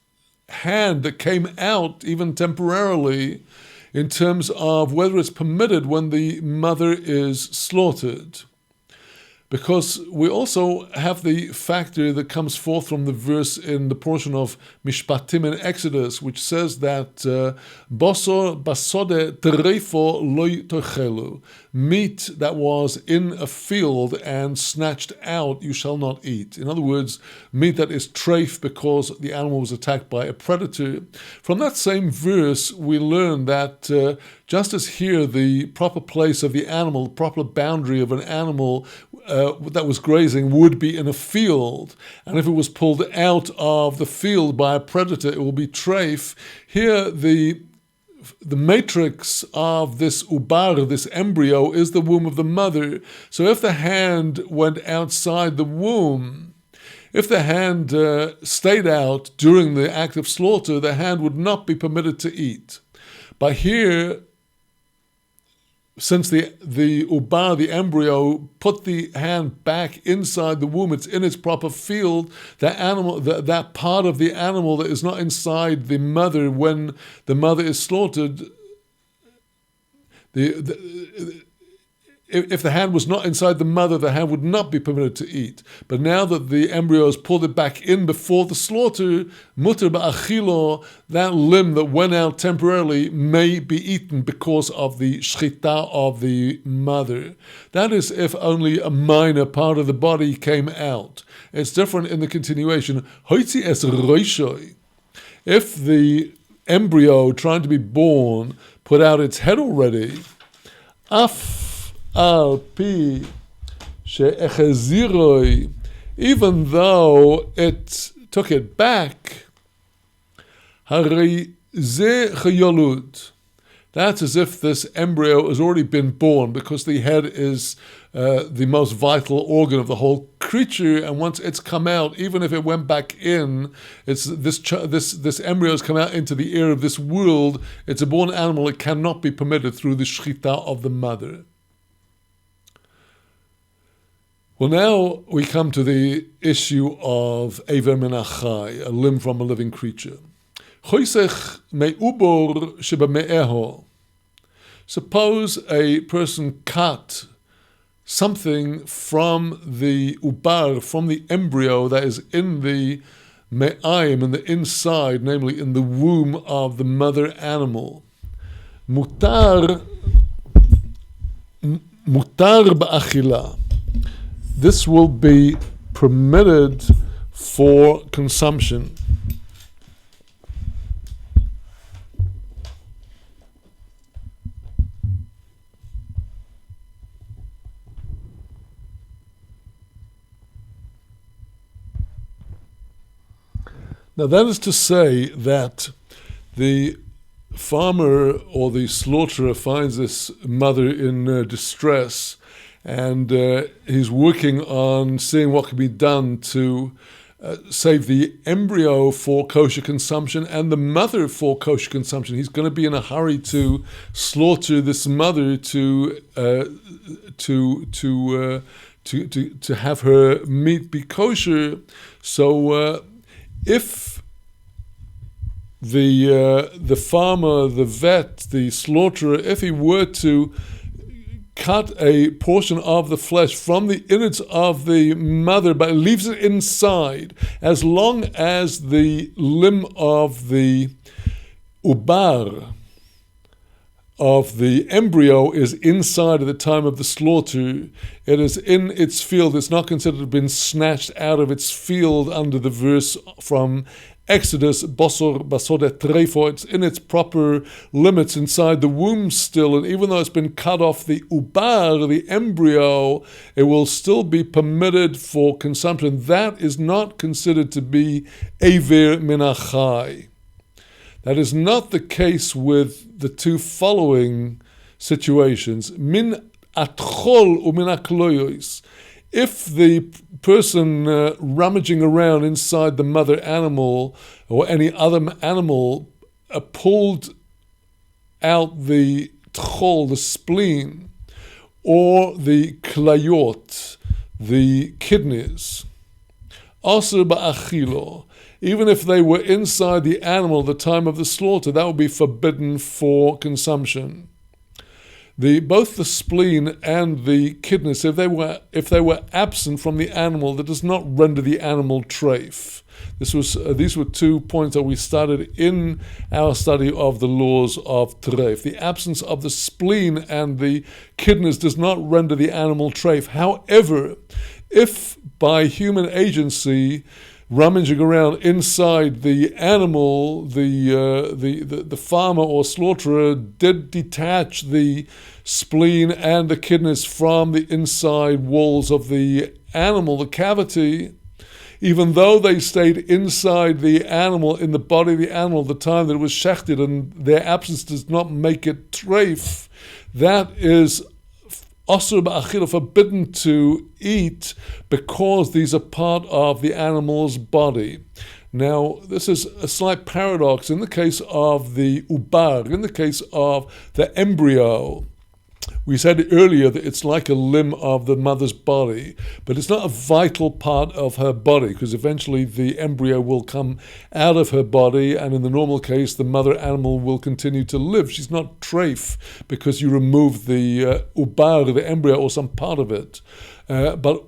hand that came out, even temporarily, in terms of whether it's permitted when the mother is slaughtered? because we also have the factor that comes forth from the verse in the portion of Mishpatim in Exodus, which says that Bosor basode terefo loy tochelu, meat that was in a field and snatched out you shall not eat. In other words, meat that is treif because the animal was attacked by a predator. From that same verse, we learn that just as here the proper place of the animal, the proper boundary of an animal that was grazing would be in a field, and if it was pulled out of the field by a predator, it will be treif. Here, the matrix of this ubar, this embryo, is the womb of the mother. So if the hand went outside the womb, if the hand stayed out during the act of slaughter, the hand would not be permitted to eat. But here, since the ubar, the embryo, put the hand back inside the womb, it's in its proper field, the animal, that part of the animal that is not inside the mother when the mother is slaughtered, if the hand was not inside the mother, the hand would not be permitted to eat. But now that the embryo has pulled it back in before the slaughter, mutter ba'achilo, that limb that went out temporarily may be eaten because of the shchita of the mother. That is if only a minor part of the body came out. It's different in the continuation. Hoitzi es roishoi. If the embryo trying to be born put out its head already, af al pi she'echeziroi, even though it took it back, hari ze chayolut. That's as if this embryo has already been born, because the head is the most vital organ of the whole creature, and once it's come out, even if it went back in, it's this embryo has come out into the air of this world. It's a born animal. It cannot be permitted through the shchita of the mother. Well, now we come to the issue of Eiver min achai, a limb from a living creature. Choisech me'ubor shebame'eho. Suppose a person cut something from the ubar, from the embryo that is in the me'ayim, in the inside, namely in the womb of the mother animal. Mutar ba'achila. This will be permitted for consumption. Now that is to say that the farmer or the slaughterer finds this mother in distress, and he's working on seeing what can be done to save the embryo for kosher consumption and the mother for kosher consumption. He's going to be in a hurry to slaughter this mother to have her meat be kosher. So if the farmer, the vet, the slaughterer, if he were to cut a portion of the flesh from the innards of the mother, but leaves it inside, as long as the limb of the ubar, of the embryo, is inside at the time of the slaughter, it is in its field. It's not considered to have been snatched out of its field under the verse from Exodus, Bosor basode trefo. It's in its proper limits inside the womb still, and even though it's been cut off the ubar, the embryo, it will still be permitted for consumption. That is not considered to be Eiver min achai. That is not the case with the two following situations. Min atchol umin akloyos. If the person rummaging around inside the mother animal or any other animal pulled out the tchol, the spleen, or the klayot, the kidneys, aser ba'achilo, even if they were inside the animal at the time of the slaughter, that would be forbidden for consumption. both the spleen and the kidneys, if they were absent from the animal, that does not render the animal treif. These were 2 points that we studied in our study of the laws of treif. The absence of the spleen and the kidneys does not render the animal treif. However, if by human agency, rummaging around inside the animal, the farmer or slaughterer did detach the spleen and the kidneys from the inside walls of the animal, the cavity, even though they stayed inside the animal, in the body of the animal, the time that it was shechted, and their absence does not make it treif, that is asur ba'achila, forbidden to eat, because these are part of the animal's body. Now, this is a slight paradox. In the case of the ubar, in the case of the embryo, we said earlier that it's like a limb of the mother's body, but it's not a vital part of her body, because eventually the embryo will come out of her body, and in the normal case, the mother animal will continue to live. She's not treif because you remove the ubar, the embryo, or some part of it. But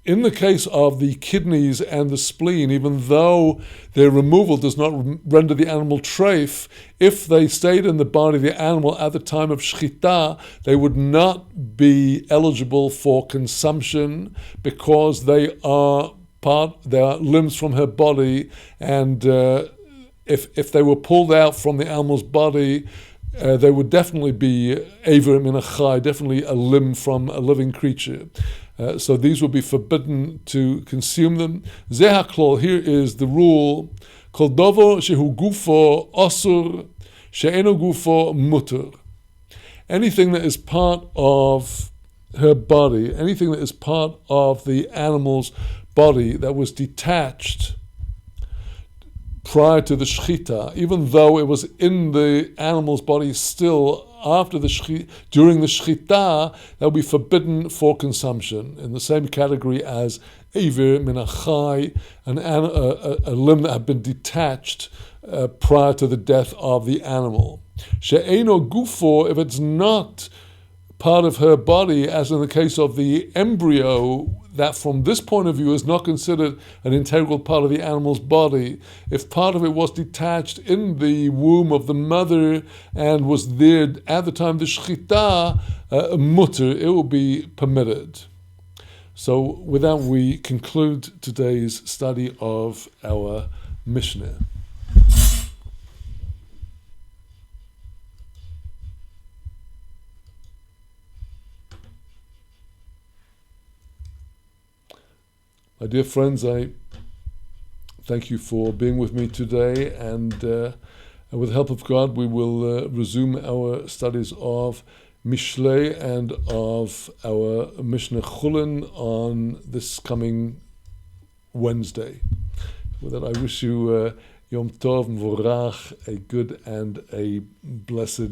in the case of the kidneys and the spleen, even though their removal does not render the animal treif, if they stayed in the body of the animal at the time of shchita, they would not be eligible for consumption, because they are limbs from her body, and if they were pulled out from the animal's body, they would definitely be aver min achai, definitely a limb from a living creature. So these will be forbidden to consume them. Zeh haklol, here is the rule: kol dover shehu gufo asur, she'eno gufo mutter. Anything that is part of her body, anything that is part of the animal's body that was detached prior to the shechita, even though it was in the animal's body still after during the shechita, that will be forbidden for consumption, in the same category as aver min achai, a limb that had been detached prior to the death of the animal. She'eno gufo, if it's not part of her body, as in the case of the embryo, that from this point of view is not considered an integral part of the animal's body. If part of it was detached in the womb of the mother and was there at the time of the shechita, mutter, it will be permitted. So with that, we conclude today's study of our Mishnah. My dear friends, I thank you for being with me today, and with the help of God, we will resume our studies of Mishlei and of our Mishnah Hullin on this coming Wednesday. With that, I wish you Yom Tov Mvorach, a good and a blessed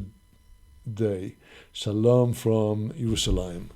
day. Shalom from Yerushalayim.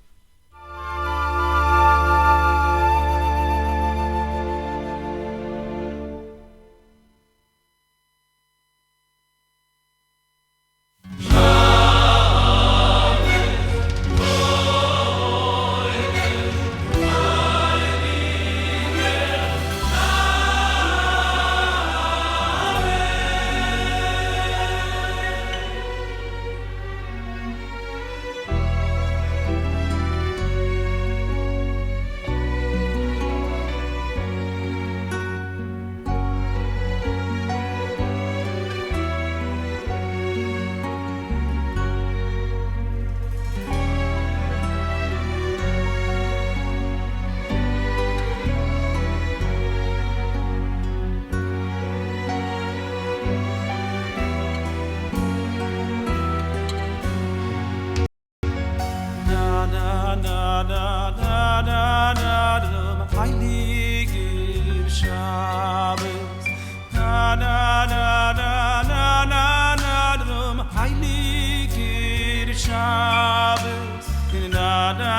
Da da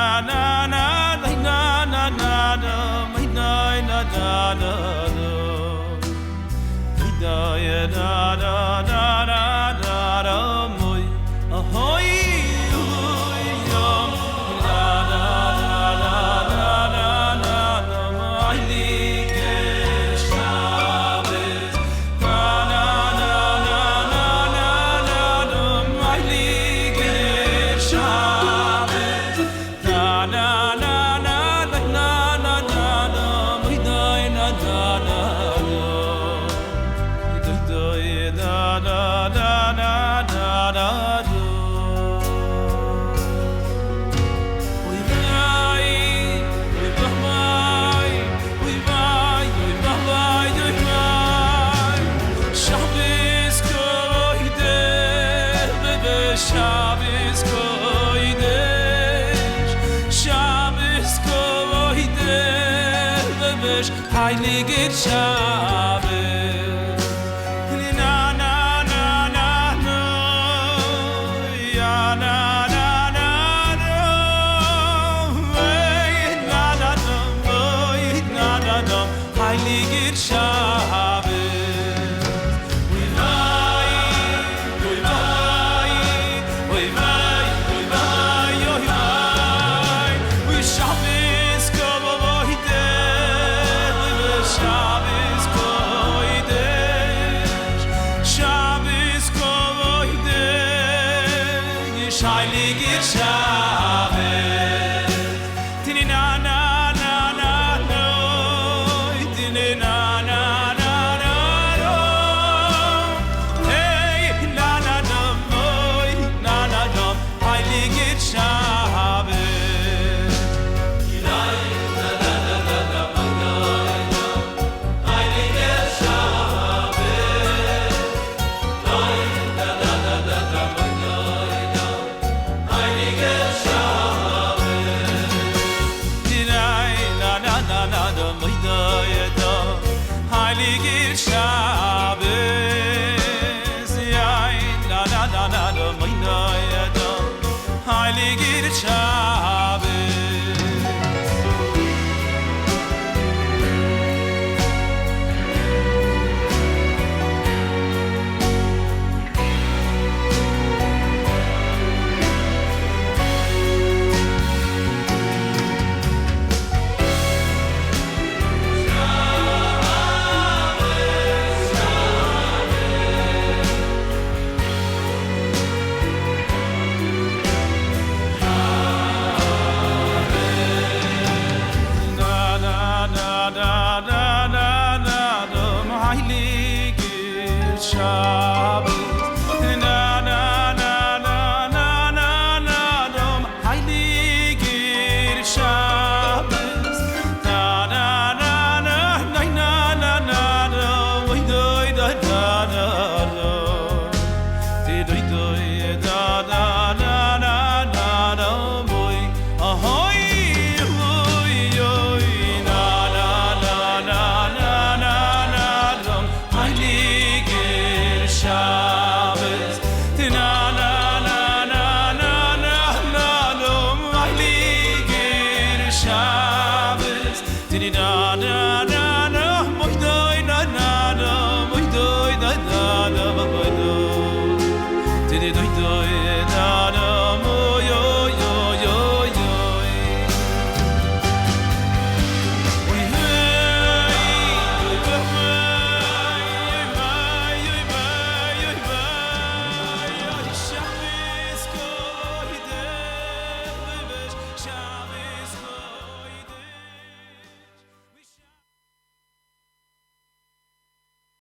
da da da da, ahoy. Shabbos, heiliger Shabbos. Na na na na na, ya na na na na, hey na na na, hey na na na, heiliger Shabbos. Heilige Shabbos, tini na na na na no, tini na na na na no, hey na na na boy, na na na, Heilige Shabbos, na na na na na na, Heilige Shabbos, na na na na na na. Heiliger Shabbos.